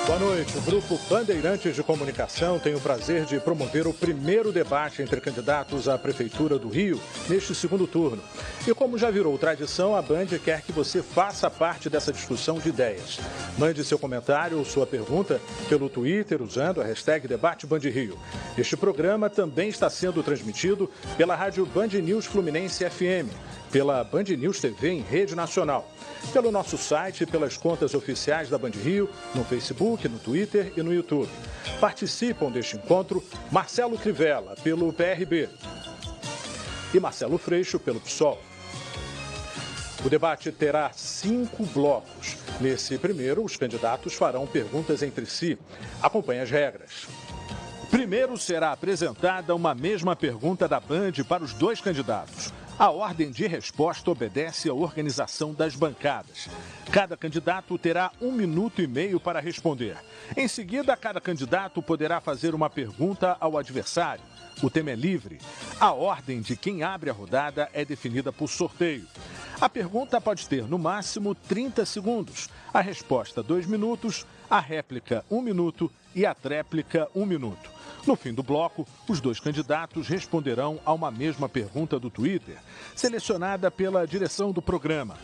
Boa noite. O Grupo Bandeirantes de Comunicação tem o prazer de promover o primeiro debate entre candidatos à Prefeitura do Rio neste segundo turno. E como já virou tradição, a Band quer que você faça parte dessa discussão de ideias. Mande seu comentário ou sua pergunta pelo Twitter usando a hashtag #DebateBandRio. Este programa também está sendo transmitido pela rádio Band News Fluminense FM, pela Band News TV em rede nacional, pelo nosso site e pelas contas oficiais da Band Rio, no Facebook, no Twitter e no YouTube. Participam deste encontro Marcelo Crivella, pelo PRB, e Marcelo Freixo, pelo PSOL. O debate terá 5 blocos. Nesse primeiro, os candidatos farão perguntas entre si. Acompanhe as regras. Primeiro será apresentada uma mesma pergunta da Band para os dois candidatos. A ordem de resposta obedece à organização das bancadas. Cada candidato terá 1 minuto e meio para responder. Em seguida, cada candidato poderá fazer uma pergunta ao adversário. O tema é livre. A ordem de quem abre a rodada é definida por sorteio. A pergunta pode ter, no máximo, 30 segundos. A resposta, 2 minutos. A réplica, 1 minuto. E a tréplica, 1 minuto. No fim do bloco, os dois candidatos responderão a uma mesma pergunta do Twitter, selecionada pela direção do programa.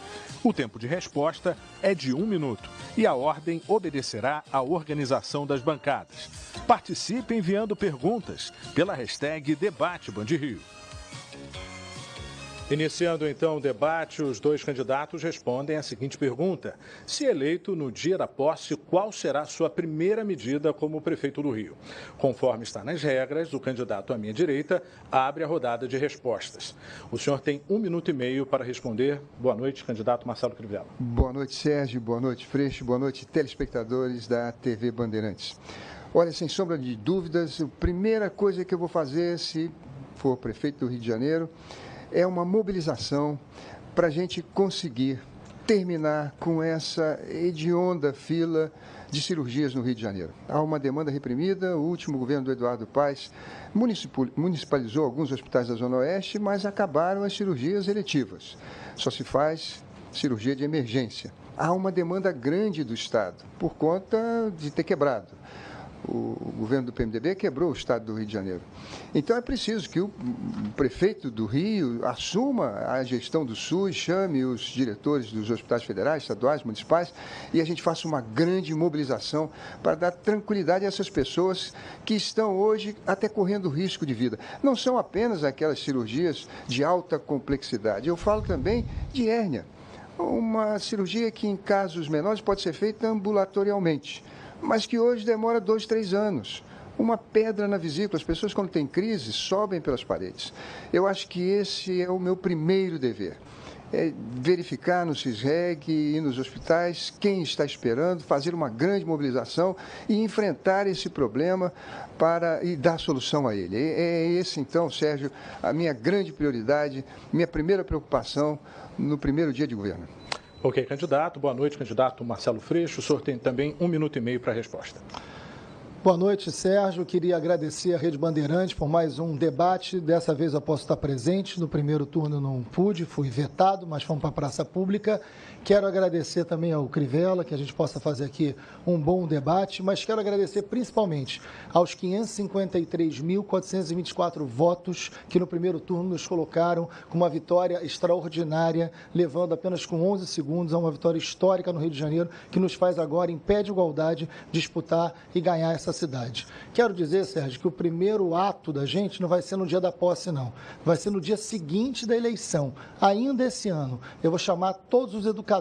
O tempo de resposta é de 1 minuto e a ordem obedecerá à organização das bancadas. Participe enviando perguntas pela hashtag #DebateBandRio. Iniciando então o debate, os dois candidatos respondem a seguinte pergunta: se eleito no dia da posse, qual será a sua primeira medida como prefeito do Rio? Conforme está nas regras, o candidato à minha direita abre a rodada de respostas. O senhor tem 1 minuto e meio para responder. Boa noite, candidato Marcelo Crivella. Boa noite, Sérgio. Boa noite, Freixo. Boa noite, telespectadores da TV Bandeirantes. Olha, sem sombra de dúvidas, a primeira coisa que eu vou fazer, se for prefeito do Rio de Janeiro, é uma mobilização para a gente conseguir terminar com essa hedionda fila de cirurgias no Rio de Janeiro. Há uma demanda reprimida, o último governo do Eduardo Paes municipalizou alguns hospitais da Zona Oeste, mas acabaram as cirurgias eletivas. Só se faz cirurgia de emergência. Há uma demanda grande do Estado, por conta de ter quebrado. O governo do PMDB quebrou o estado do Rio de Janeiro. Então é preciso que o prefeito do Rio assuma a gestão do SUS, chame os diretores dos hospitais federais, estaduais, municipais, e a gente faça uma grande mobilização para dar tranquilidade a essas pessoas que estão hoje até correndo risco de vida. Não são apenas aquelas cirurgias de alta complexidade, eu falo também de hérnia. Uma cirurgia que em casos menores pode ser feita ambulatorialmente, mas que hoje demora 2, 3 anos. Uma pedra na vesícula, as pessoas quando têm crise sobem pelas paredes. Eu acho que esse é o meu primeiro dever. É verificar no CISREG e nos hospitais quem está esperando, fazer uma grande mobilização e enfrentar esse problema e dar solução a ele. É esse, então, Sérgio, a minha grande prioridade, minha primeira preocupação no primeiro dia de governo. Ok, candidato. Boa noite, candidato Marcelo Freixo. O senhor tem também 1 minuto e meio para a resposta. Boa noite, Sérgio. Queria agradecer à Rede Bandeirantes por mais um debate. Dessa vez eu posso estar presente. No primeiro turno não pude, fui vetado, mas fomos para a praça pública. Quero agradecer também ao Crivella, que a gente possa fazer aqui um bom debate, mas quero agradecer principalmente aos 553.424 votos que no primeiro turno nos colocaram com uma vitória extraordinária, levando apenas com 11 segundos a uma vitória histórica no Rio de Janeiro, que nos faz agora, em pé de igualdade, disputar e ganhar essa cidade. Quero dizer, Sérgio, que o primeiro ato da gente não vai ser no dia da posse, não. Vai ser no dia seguinte da eleição. Ainda esse ano, eu vou chamar todos os educadores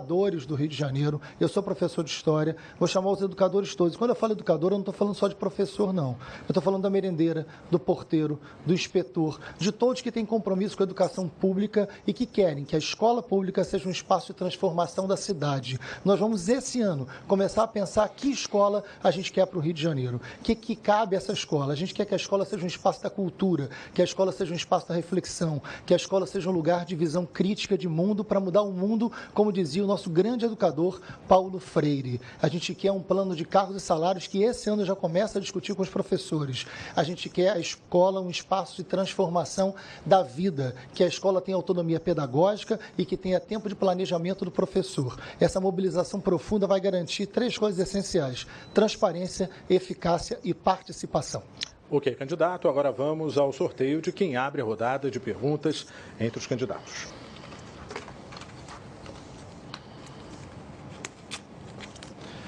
do Rio de Janeiro. Eu sou professor de História, vou chamar os educadores todos. Quando eu falo educador, eu não estou falando só de professor, não. Eu estou falando da merendeira, do porteiro, do inspetor, de todos que têm compromisso com a educação pública e que querem que a escola pública seja um espaço de transformação da cidade. Nós vamos, esse ano, começar a pensar que escola a gente quer para o Rio de Janeiro. Janeiro. O que cabe a essa escola? A gente quer que a escola seja um espaço da cultura, que a escola seja um espaço da reflexão, que a escola seja um lugar de visão crítica de mundo para mudar o mundo, como dizia o nosso grande educador Paulo Freire. A gente quer um plano de cargos e salários que esse ano já começa a discutir com os professores. A gente quer a escola um espaço de transformação da vida, que a escola tenha autonomia pedagógica e que tenha tempo de planejamento do professor. Essa mobilização profunda vai garantir 3 coisas essenciais: transparência, eficácia e participação. Ok, candidato, agora vamos ao sorteio de quem abre a rodada de perguntas entre os candidatos.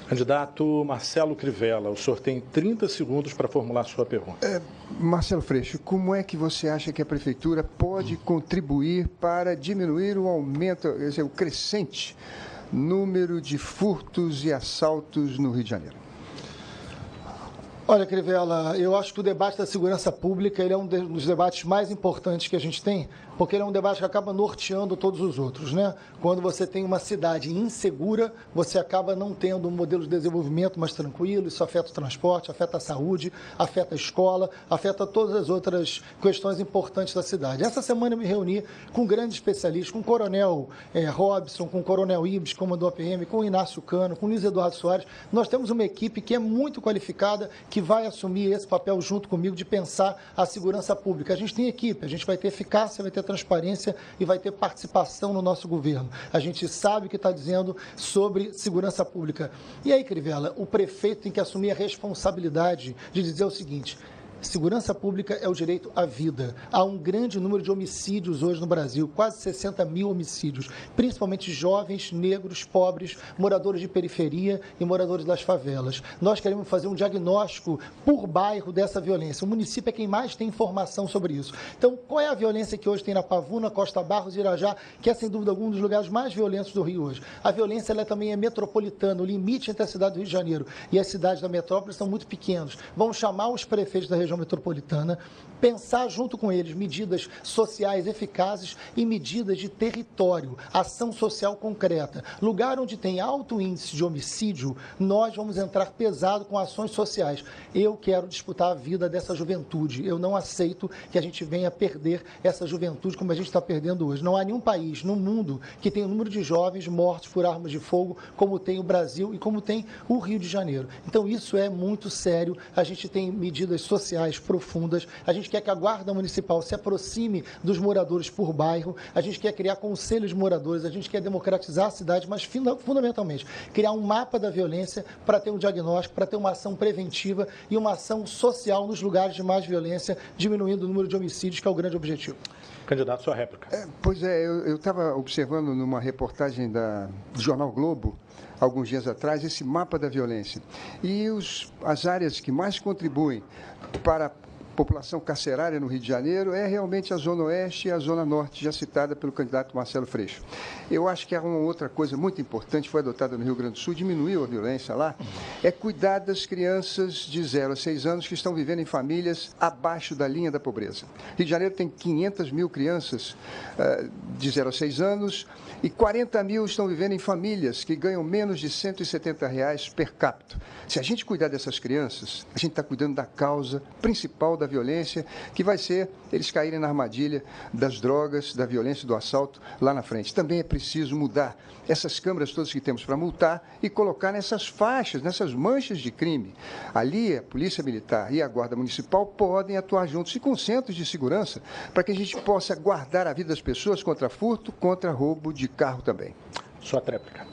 Candidato Marcelo Crivella, o senhor tem 30 segundos para formular sua pergunta. Marcelo Freixo, como é que você acha que a Prefeitura pode contribuir para diminuir o aumento, quer dizer, o crescente número de furtos e assaltos no Rio de Janeiro? Olha, Crivella, eu acho que o debate da segurança pública ele é um dos debates mais importantes que a gente tem, porque ele é um debate que acaba norteando todos os outros, né? Quando você tem uma cidade insegura, você acaba não tendo um modelo de desenvolvimento mais tranquilo, isso afeta o transporte, afeta a saúde, afeta a escola, afeta todas as outras questões importantes da cidade. Essa semana eu me reuni com grandes especialistas, com o Coronel Robson, com o Coronel Ibis, que comandou a PM, com o Inácio Cano, com o Luiz Eduardo Soares. Nós temos uma equipe que é muito qualificada, que vai assumir esse papel junto comigo de pensar a segurança pública. A gente tem equipe, a gente vai ter eficácia, vai ter transparência e vai ter participação no nosso governo. A gente sabe o que está dizendo sobre segurança pública. E aí, Crivella, o prefeito tem que assumir a responsabilidade de dizer o seguinte: segurança pública é o direito à vida. Há um grande número de homicídios hoje no Brasil, quase 60 mil homicídios, principalmente jovens, negros, pobres, moradores de periferia e moradores das favelas. Nós queremos fazer um diagnóstico por bairro dessa violência. O município é quem mais tem informação sobre isso. Então, qual é a violência que hoje tem na Pavuna, Costa Barros e Irajá, que é, sem dúvida alguma, um dos lugares mais violentos do Rio hoje? A violência ela também é metropolitana. O limite entre a cidade do Rio de Janeiro e as cidades da metrópole são muito pequenos. Vamos chamar os prefeitos da região metropolitana, pensar junto com eles medidas sociais eficazes e medidas de território, ação social concreta. Lugar onde tem alto índice de homicídio, nós vamos entrar pesado com ações sociais. Eu quero disputar a vida dessa juventude. Eu não aceito que a gente venha perder essa juventude como a gente está perdendo hoje. Não há nenhum país no mundo que tenha o número de jovens mortos por armas de fogo como tem o Brasil e como tem o Rio de Janeiro. Então isso é muito sério. A gente tem medidas sociais profundas, a gente quer que a Guarda Municipal se aproxime dos moradores por bairro, a gente quer criar conselhos de moradores, a gente quer democratizar a cidade, mas fundamentalmente criar um mapa da violência para ter um diagnóstico, para ter uma ação preventiva e uma ação social nos lugares de mais violência, diminuindo o número de homicídios, que é o grande objetivo. Candidato, sua réplica. Eu estava observando numa reportagem do Jornal Globo, alguns dias atrás, esse mapa da violência. E as áreas que mais contribuem para a população carcerária no Rio de Janeiro é realmente a Zona Oeste e a Zona Norte, já citada pelo candidato Marcelo Freixo. Eu acho que há uma outra coisa muito importante, foi adotada no Rio Grande do Sul, diminuiu a violência lá, é cuidar das crianças de 0 a 6 anos que estão vivendo em famílias abaixo da linha da pobreza. Rio de Janeiro tem 500 mil crianças de 0 a 6 anos e 40 mil estão vivendo em famílias que ganham menos de R$170 per capita. Se a gente cuidar dessas crianças, a gente está cuidando da causa principal da violência, que vai ser eles caírem na armadilha das drogas, da violência e do assalto lá na frente. Também é preciso mudar essas câmaras todas que temos para multar e colocar nessas faixas, nessas manchas de crime. Ali a Polícia Militar e a Guarda Municipal podem atuar juntos e com centros de segurança para que a gente possa guardar a vida das pessoas contra furto, contra roubo de carro também. Sua tréplica.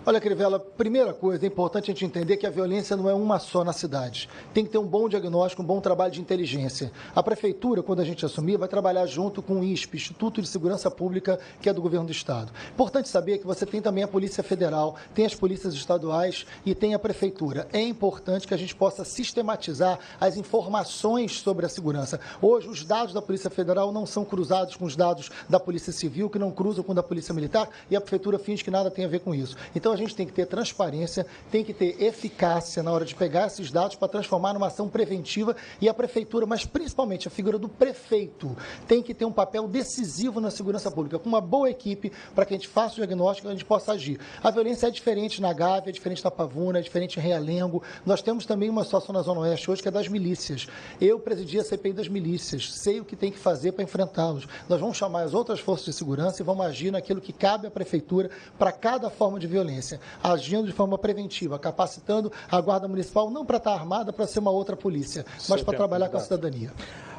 Olha, Crivella, primeira coisa, é importante a gente entender que a violência não é uma só na cidade. Tem que ter um bom diagnóstico, um bom trabalho de inteligência. A Prefeitura, quando a gente assumir, vai trabalhar junto com o ISP, Instituto de Segurança Pública, que é do Governo do Estado. Importante saber que você tem também a Polícia Federal, tem as polícias estaduais e tem a Prefeitura. É importante que a gente possa sistematizar as informações sobre a segurança. Hoje, os dados da Polícia Federal não são cruzados com os dados da Polícia Civil, que não cruzam com o da Polícia Militar, e a Prefeitura finge que nada tem a ver com isso. Então, a gente tem que ter transparência, tem que ter eficácia na hora de pegar esses dados para transformar numa ação preventiva, e a prefeitura, mas principalmente a figura do prefeito, tem que ter um papel decisivo na segurança pública, com uma boa equipe para que a gente faça o diagnóstico e a gente possa agir. A violência é diferente na Gávea, é diferente na Pavuna, é diferente em Realengo. Nós temos também uma situação na Zona Oeste hoje que é das milícias. Eu presidi a CPI das milícias, sei o que tem que fazer para enfrentá-los. Nós vamos chamar as outras forças de segurança e vamos agir naquilo que cabe à prefeitura para cada forma de violência, agindo de forma preventiva, capacitando a Guarda Municipal não para estar armada, para ser uma outra polícia, mas para trabalhar com a cidadania.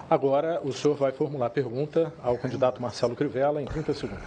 Agora, o senhor vai formular a pergunta ao candidato Marcelo Crivella em 30 segundos.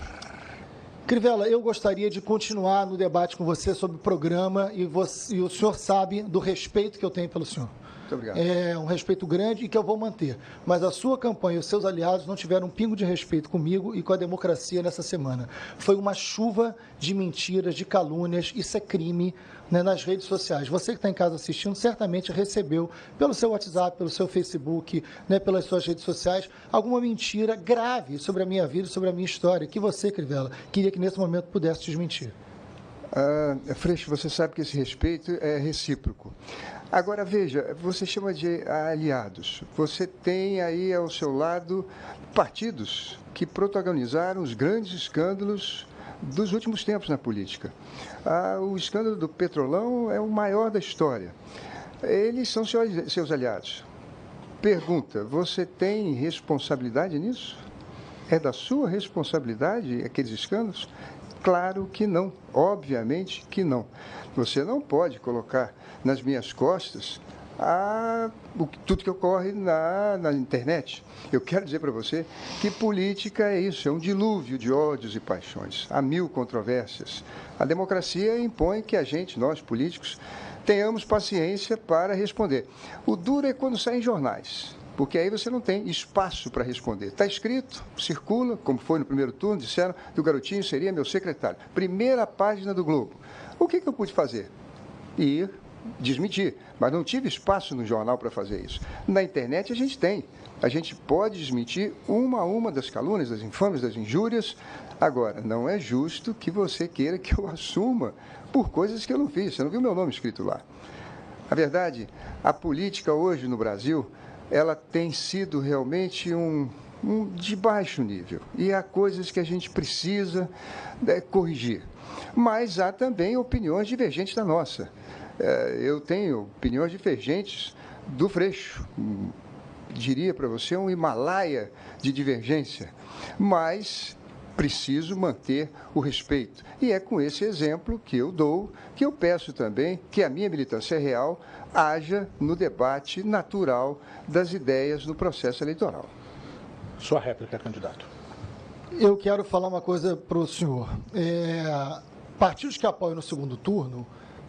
Crivella, eu gostaria de continuar no debate com você sobre o programa e o senhor sabe do respeito que eu tenho pelo senhor. Muito obrigado. É um respeito grande e que eu vou manter. Mas a sua campanha e os seus aliados não tiveram um pingo de respeito comigo e com a democracia nessa semana. Foi uma chuva de mentiras, de calúnias, isso é crime, né, nas redes sociais. Você que está em casa assistindo certamente recebeu pelo seu WhatsApp, pelo seu Facebook, né, pelas suas redes sociais, alguma mentira grave sobre a minha vida, sobre a minha história, que você, Crivella, queria que nesse momento pudesse desmentir. Freixo, você sabe que esse respeito é recíproco. Agora, veja, você chama de aliados. Você tem aí ao seu lado partidos que protagonizaram os grandes escândalos dos últimos tempos na política. O escândalo do Petrolão é o maior da história. Eles são seus aliados. Pergunta, você tem responsabilidade nisso? É da sua responsabilidade aqueles escândalos? Claro que não, obviamente que não. Você não pode colocar nas minhas costas tudo que ocorre na internet. Eu quero dizer para você que política é isso, é um dilúvio de ódios e paixões. Há mil controvérsias. A democracia impõe que nós políticos, tenhamos paciência para responder. O duro é quando saem jornais, porque aí você não tem espaço para responder. Está escrito, circula, como foi no primeiro turno, disseram que o garotinho seria meu secretário. Primeira página do Globo. O que eu pude fazer? Ir desmentir, mas não tive espaço no jornal para fazer isso. Na internet a gente tem. A gente pode desmentir uma a uma das calúnias, das infâmias, das injúrias. Agora, não é justo que você queira que eu assuma por coisas que eu não fiz. Você não viu meu nome escrito lá. A verdade, a política hoje no Brasil, ela tem sido realmente de baixo nível. E há coisas que a gente precisa corrigir. Mas há também opiniões divergentes da nossa. Eu tenho opiniões divergentes do Freixo. Diria para você um Himalaia de divergência. Mas preciso manter o respeito. E é com esse exemplo que eu dou, que eu peço também que a minha militância real haja no debate natural das ideias no processo eleitoral. Sua réplica, candidato. Eu quero falar uma coisa para o senhor. Partidos que apoiam no segundo turno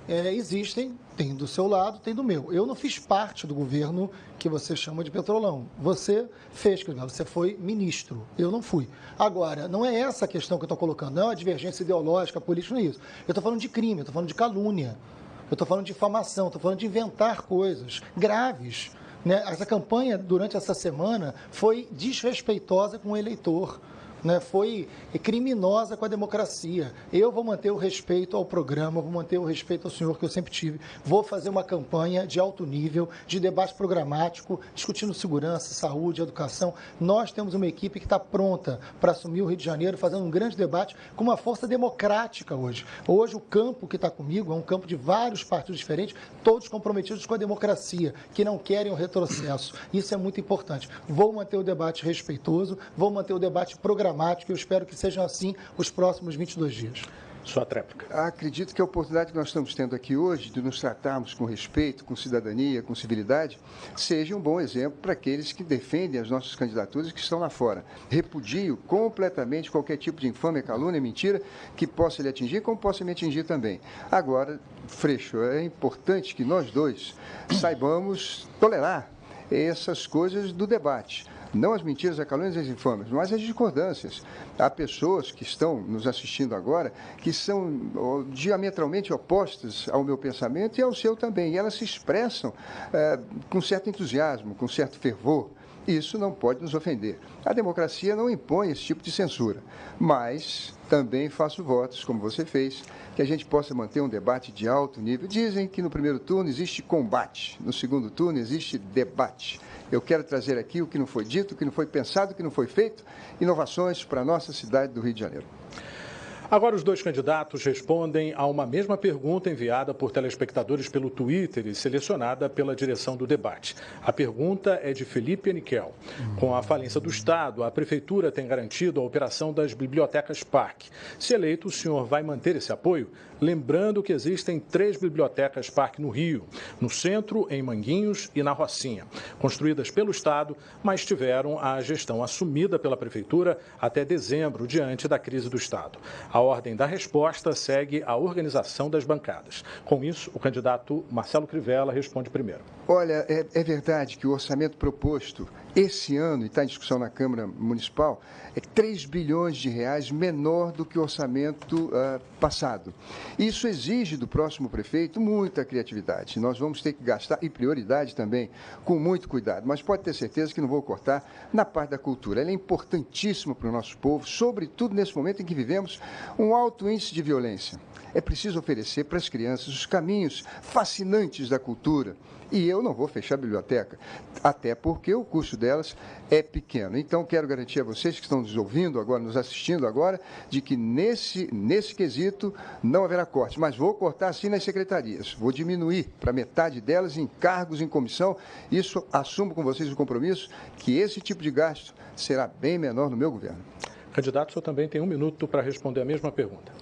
existem, tem do seu lado, tem do meu. Eu não fiz parte do governo que você chama de Petrolão. Você fez, você foi ministro. Eu não fui. Agora, não é essa a questão que eu estou colocando, não é uma divergência ideológica, política, não é isso. Eu estou falando de crime, eu estou falando de calúnia, eu estou falando de difamação, estou falando de inventar coisas graves. Né? Essa campanha, durante essa semana, foi desrespeitosa com o eleitor. Né, foi criminosa com a democracia. Eu vou manter o respeito ao programa, vou manter o respeito ao senhor que eu sempre tive. Vou fazer uma campanha de alto nível, de debate programático, discutindo segurança, saúde, educação. Nós temos uma equipe que está pronta para assumir o Rio de Janeiro, fazendo um grande debate com uma força democrática hoje. Hoje o campo que está comigo é um campo de vários partidos diferentes, todos comprometidos com a democracia, que não querem o retrocesso. Isso é muito importante. Vou manter o debate respeitoso, vou manter o debate programático, e eu espero que sejam assim os próximos 22 dias. Sua tréplica. Acredito que a oportunidade que nós estamos tendo aqui hoje de nos tratarmos com respeito, com cidadania, com civilidade, seja um bom exemplo para aqueles que defendem as nossas candidaturas e que estão lá fora. Repudio completamente qualquer tipo de infâmia, calúnia, mentira que possa lhe atingir, como possa me atingir também. Agora, Freixo, é importante que nós dois saibamos tolerar essas coisas do debate. Não as mentiras, as calúnias e as infâmias, mas as discordâncias. Há pessoas que estão nos assistindo agora que são diametralmente opostas ao meu pensamento e ao seu também. E elas se expressam com certo entusiasmo, com certo fervor. Isso não pode nos ofender. A democracia não impõe esse tipo de censura, mas também faço votos, como você fez, que a gente possa manter um debate de alto nível. Dizem que no primeiro turno existe combate, no segundo turno existe debate. Eu quero trazer aqui o que não foi dito, o que não foi pensado, o que não foi feito, inovações para a nossa cidade do Rio de Janeiro. Agora, os dois candidatos respondem a uma mesma pergunta enviada por telespectadores pelo Twitter e selecionada pela direção do debate. A pergunta é de Felipe Eniquel. Com a falência do Estado, a Prefeitura tem garantido a operação das bibliotecas PARC. Se eleito, o senhor vai manter esse apoio? Lembrando que existem 3 bibliotecas PARC no Rio, no centro, em Manguinhos e na Rocinha, construídas pelo Estado, mas tiveram a gestão assumida pela Prefeitura até dezembro, diante da crise do Estado. A ordem da resposta segue a organização das bancadas. Com isso, o candidato Marcelo Crivella responde primeiro. Olha, é verdade que o orçamento proposto esse ano, e está em discussão na Câmara Municipal, é 3 bilhões de reais menor do que o orçamento passado. Isso exige do próximo prefeito muita criatividade. Nós vamos ter que gastar, e prioridade também, com muito cuidado. Mas pode ter certeza que não vou cortar na parte da cultura. Ela é importantíssima para o nosso povo, sobretudo nesse momento em que vivemos um alto índice de violência. É preciso oferecer para as crianças os caminhos fascinantes da cultura. E eu não vou fechar a biblioteca, até porque o custo delas é pequeno. Então, quero garantir a vocês que estão nos ouvindo agora, nos assistindo agora, de que nesse quesito não haverá corte. Mas vou cortar sim nas secretarias. Vou diminuir para metade delas em cargos em comissão. Isso assumo com vocês o compromisso que esse tipo de gasto será bem menor no meu governo. Candidato, o senhor também tem 1 minuto para responder a mesma pergunta.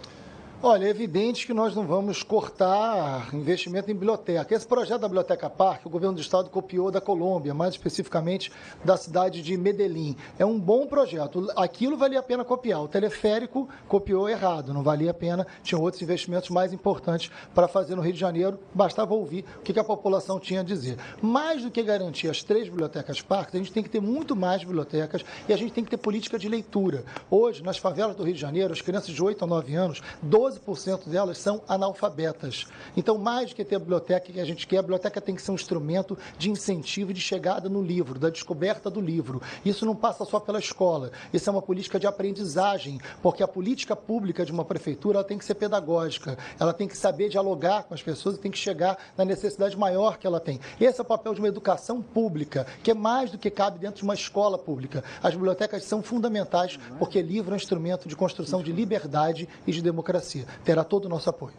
Olha, é evidente que nós não vamos cortar investimento em biblioteca. Esse projeto da Biblioteca PARC, o governo do estado copiou da Colômbia, mais especificamente da cidade de Medellín. É um bom projeto. Aquilo valia a pena copiar. O teleférico copiou errado, não valia a pena. Tinha outros investimentos mais importantes para fazer no Rio de Janeiro. Bastava ouvir o que a população tinha a dizer. Mais do que garantir as 3 bibliotecas PARC, a gente tem que ter muito mais bibliotecas e a gente tem que ter política de leitura. Hoje, nas favelas do Rio de Janeiro, as crianças de 8 a 9 anos, 12% delas são analfabetas. Então, mais do que ter a biblioteca que a gente quer, a biblioteca tem que ser um instrumento de incentivo e de chegada no livro, da descoberta do livro. Isso não passa só pela escola, isso é uma política de aprendizagem, porque a política pública de uma prefeitura ela tem que ser pedagógica, ela tem que saber dialogar com as pessoas e tem que chegar na necessidade maior que ela tem. Esse é o papel de uma educação pública, que é mais do que cabe dentro de uma escola pública. As bibliotecas são fundamentais, porque livro é um instrumento de construção de liberdade e de democracia. Terá todo o nosso apoio.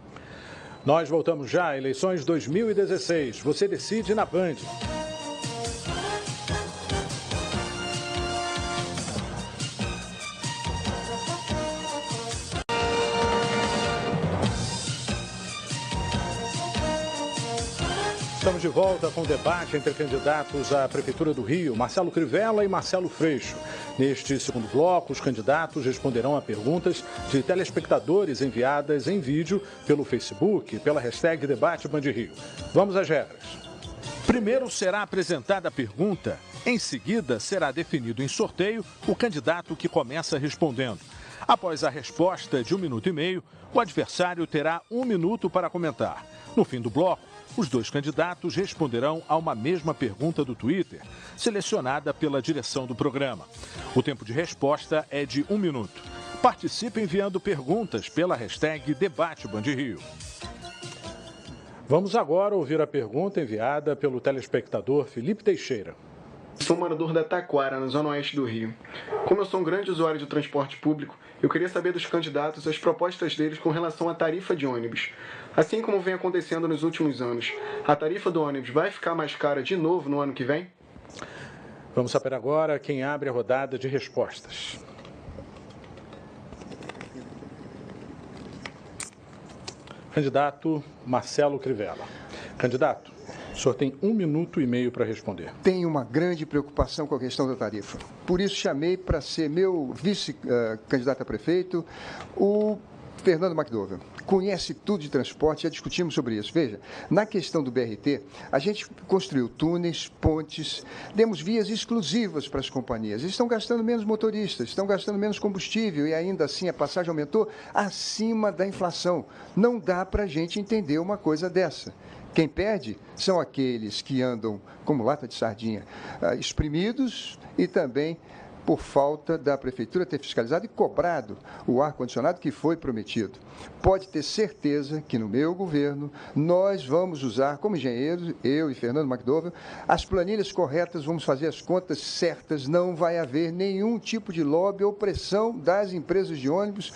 Nós voltamos já, eleições 2016. Você decide na Band. Estamos de volta com o debate entre candidatos à Prefeitura do Rio, Marcelo Crivella e Marcelo Freixo. Neste segundo bloco, os candidatos responderão a perguntas de telespectadores enviadas em vídeo pelo Facebook e pela hashtag Debate Band Rio. Vamos às regras. Primeiro será apresentada a pergunta, em seguida será definido em sorteio o candidato que começa respondendo. Após a resposta de 1 minuto e meio, o adversário terá 1 minuto para comentar. No fim do bloco, os dois candidatos responderão a uma mesma pergunta do Twitter, selecionada pela direção do programa. O tempo de resposta é de 1 minuto. Participe enviando perguntas pela hashtag Debate Band Rio. Vamos agora ouvir a pergunta enviada pelo telespectador Felipe Teixeira. Sou morador da Taquara, na zona oeste do Rio. Como eu sou um grande usuário de transporte público, eu queria saber dos candidatos as propostas deles com relação à tarifa de ônibus. Assim como vem acontecendo nos últimos anos, a tarifa do ônibus vai ficar mais cara de novo no ano que vem? Vamos saber agora quem abre a rodada de respostas. Candidato Marcelo Crivella. Candidato, o senhor tem 1 minuto e meio para responder. Tenho uma grande preocupação com a questão da tarifa. Por isso chamei para ser meu vice-candidato a prefeito o Fernando McDowell conhece tudo de transporte, já discutimos sobre isso. Veja, na questão do BRT, a gente construiu túneis, pontes, demos vias exclusivas para as companhias. Estão gastando menos motoristas, estão gastando menos combustível e ainda assim a passagem aumentou acima da inflação. Não dá para a gente entender uma coisa dessa. Quem perde são aqueles que andam como lata de sardinha, espremidos e também por falta da Prefeitura ter fiscalizado e cobrado o ar-condicionado que foi prometido. Pode ter certeza que no meu governo nós vamos usar, como engenheiros, eu e Fernando McDowell, as planilhas corretas, vamos fazer as contas certas, não vai haver nenhum tipo de lobby ou pressão das empresas de ônibus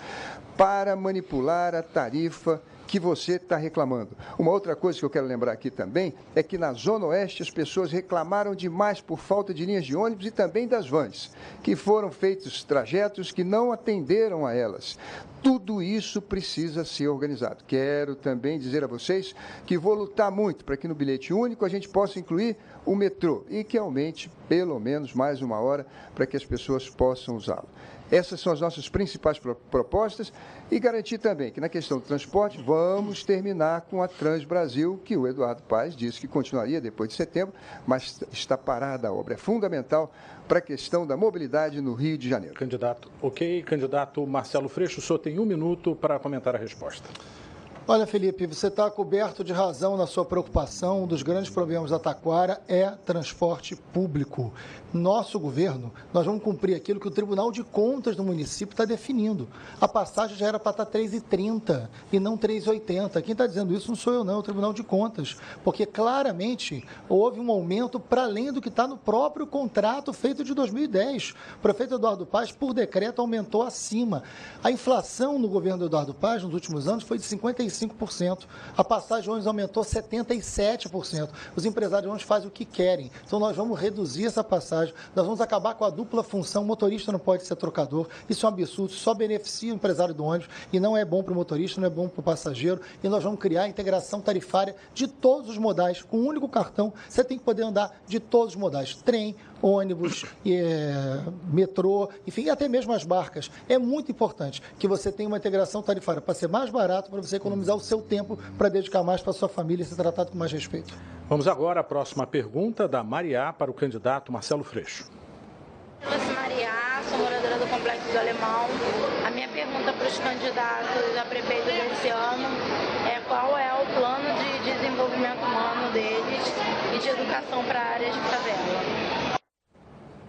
para manipular a tarifa que você está reclamando. Uma outra coisa que eu quero lembrar aqui também é que na Zona Oeste as pessoas reclamaram demais por falta de linhas de ônibus e também das vans, que foram feitos trajetos que não atenderam a elas. Tudo isso precisa ser organizado. Quero também dizer a vocês que vou lutar muito para que no bilhete único a gente possa incluir o metrô e que aumente pelo menos mais 1 hora para que as pessoas possam usá-lo. Essas são as nossas principais propostas e garantir também que na questão do transporte vamos terminar com a Transbrasil, que o Eduardo Paes disse que continuaria depois de setembro, mas está parada a obra. É fundamental para a questão da mobilidade no Rio de Janeiro. Candidato, ok. Candidato Marcelo Freixo, o senhor tem 1 minuto para comentar a resposta. Olha, Felipe, você está coberto de razão na sua preocupação. Um dos grandes problemas da Taquara é transporte público. Nosso governo, nós vamos cumprir aquilo que o Tribunal de Contas do município está definindo. A passagem já era para estar R$ 3,30 e não R$ 3,80. Quem está dizendo isso não sou eu, não, é o Tribunal de Contas. Porque claramente houve um aumento para além do que está no próprio contrato feito de 2010. O prefeito Eduardo Paes, por decreto, aumentou acima. A inflação no governo do Eduardo Paes nos últimos anos foi de 55%. A passagem de ônibus aumentou 77%. Os empresários de ônibus fazem o que querem. Então nós vamos reduzir essa passagem. Nós vamos acabar com a dupla função. O motorista não pode ser trocador. Isso é um absurdo. Só beneficia o empresário do ônibus e não é bom para o motorista, não é bom para o passageiro. E nós vamos criar a integração tarifária de todos os modais. Com um único cartão, você tem que poder andar de todos os modais. Trem, ônibus, metrô, enfim, até mesmo as barcas. É muito importante que você tenha uma integração tarifária para ser mais barato, para você economizar o seu tempo, para dedicar mais para a sua família e ser tratado com mais respeito. Vamos agora à próxima pergunta da Mariá para o candidato Marcelo Freixo. Eu sou Mariá, sou moradora do Complexo do Alemão. A minha pergunta para os candidatos a prefeito desse ano é qual é o plano de desenvolvimento humano deles e de educação para áreas de favela.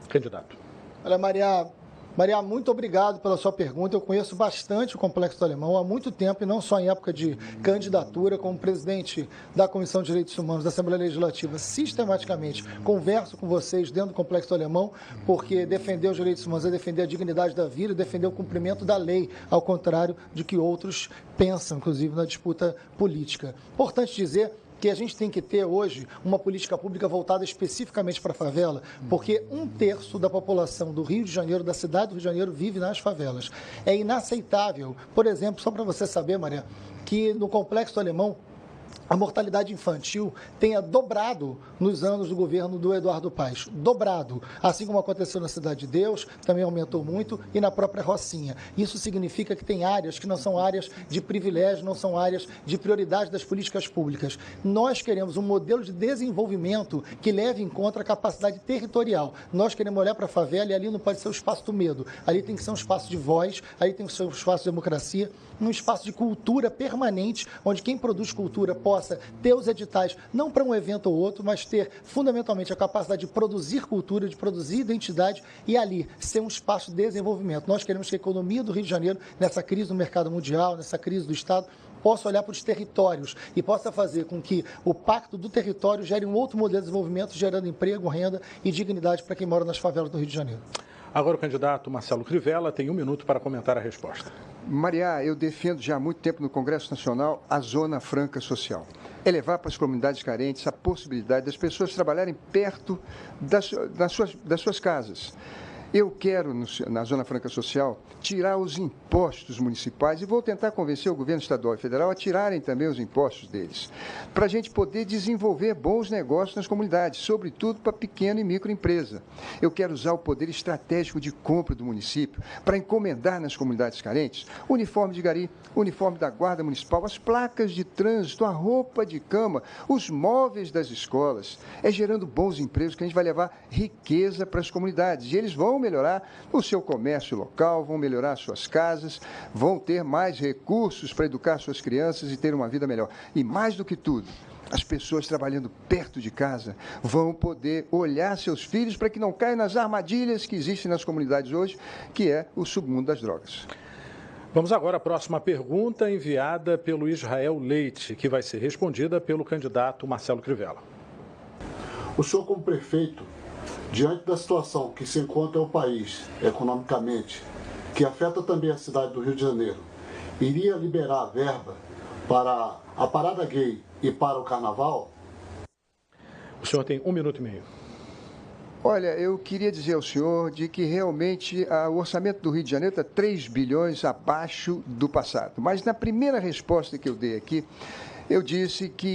Candidato. Olha, Maria, muito obrigado pela sua pergunta. Eu conheço bastante o Complexo do Alemão há muito tempo, e não só em época de candidatura, como presidente da Comissão de Direitos Humanos da Assembleia Legislativa. Sistematicamente, converso com vocês dentro do Complexo do Alemão, porque defender os direitos humanos é defender a dignidade da vida e defender o cumprimento da lei, ao contrário de que outros pensam, inclusive na disputa política. Importante dizer que a gente tem que ter hoje uma política pública voltada especificamente para a favela, porque 1/3 da população do Rio de Janeiro, da cidade do Rio de Janeiro, vive nas favelas. É inaceitável, por exemplo, só para você saber, Maria, que no Complexo do Alemão, a mortalidade infantil tenha dobrado nos anos do governo do Eduardo Paes. Dobrado. Assim como aconteceu na Cidade de Deus, também aumentou muito, e na própria Rocinha. Isso significa que tem áreas que não são áreas de privilégio, não são áreas de prioridade das políticas públicas. Nós queremos um modelo de desenvolvimento que leve em conta a capacidade territorial. Nós queremos olhar para a favela e ali não pode ser o espaço do medo. Ali tem que ser um espaço de voz, ali tem que ser um espaço de democracia, um espaço de cultura permanente, onde quem produz cultura possa ter os editais, não para um evento ou outro, mas ter fundamentalmente a capacidade de produzir cultura, de produzir identidade e ali ser um espaço de desenvolvimento. Nós queremos que a economia do Rio de Janeiro, nessa crise do mercado mundial, nessa crise do Estado, possa olhar para os territórios e possa fazer com que o pacto do território gere um outro modelo de desenvolvimento, gerando emprego, renda e dignidade para quem mora nas favelas do Rio de Janeiro. Agora o candidato Marcelo Crivella tem 1 minuto para comentar a resposta. Mariá, eu defendo já há muito tempo no Congresso Nacional a Zona Franca Social. É levar para as comunidades carentes a possibilidade das pessoas trabalharem perto das suas casas. Eu quero, na Zona Franca Social, tirar os impostos municipais e vou tentar convencer o governo estadual e federal a tirarem também os impostos deles, para a gente poder desenvolver bons negócios nas comunidades, sobretudo para pequena e microempresa. Eu quero usar o poder estratégico de compra do município para encomendar nas comunidades carentes uniforme de gari, uniforme da Guarda Municipal, as placas de trânsito, a roupa de cama, os móveis das escolas. É gerando bons empregos que a gente vai levar riqueza para as comunidades. E eles vão melhorar o seu comércio local, vão melhorar suas casas, vão ter mais recursos para educar suas crianças e ter uma vida melhor. E mais do que tudo, as pessoas trabalhando perto de casa vão poder olhar seus filhos para que não caiam nas armadilhas que existem nas comunidades hoje, que é o submundo das drogas. Vamos agora à próxima pergunta enviada pelo Israel Leite, que vai ser respondida pelo candidato Marcelo Crivella. O senhor, como prefeito, diante da situação que se encontra o país economicamente, que afeta também a cidade do Rio de Janeiro, iria liberar a verba para a parada gay e para o carnaval? O senhor tem 1 minuto e meio. Olha, eu queria dizer ao senhor de que realmente o orçamento do Rio de Janeiro está 3 bilhões abaixo do passado. Mas na primeira resposta que eu dei aqui, eu disse que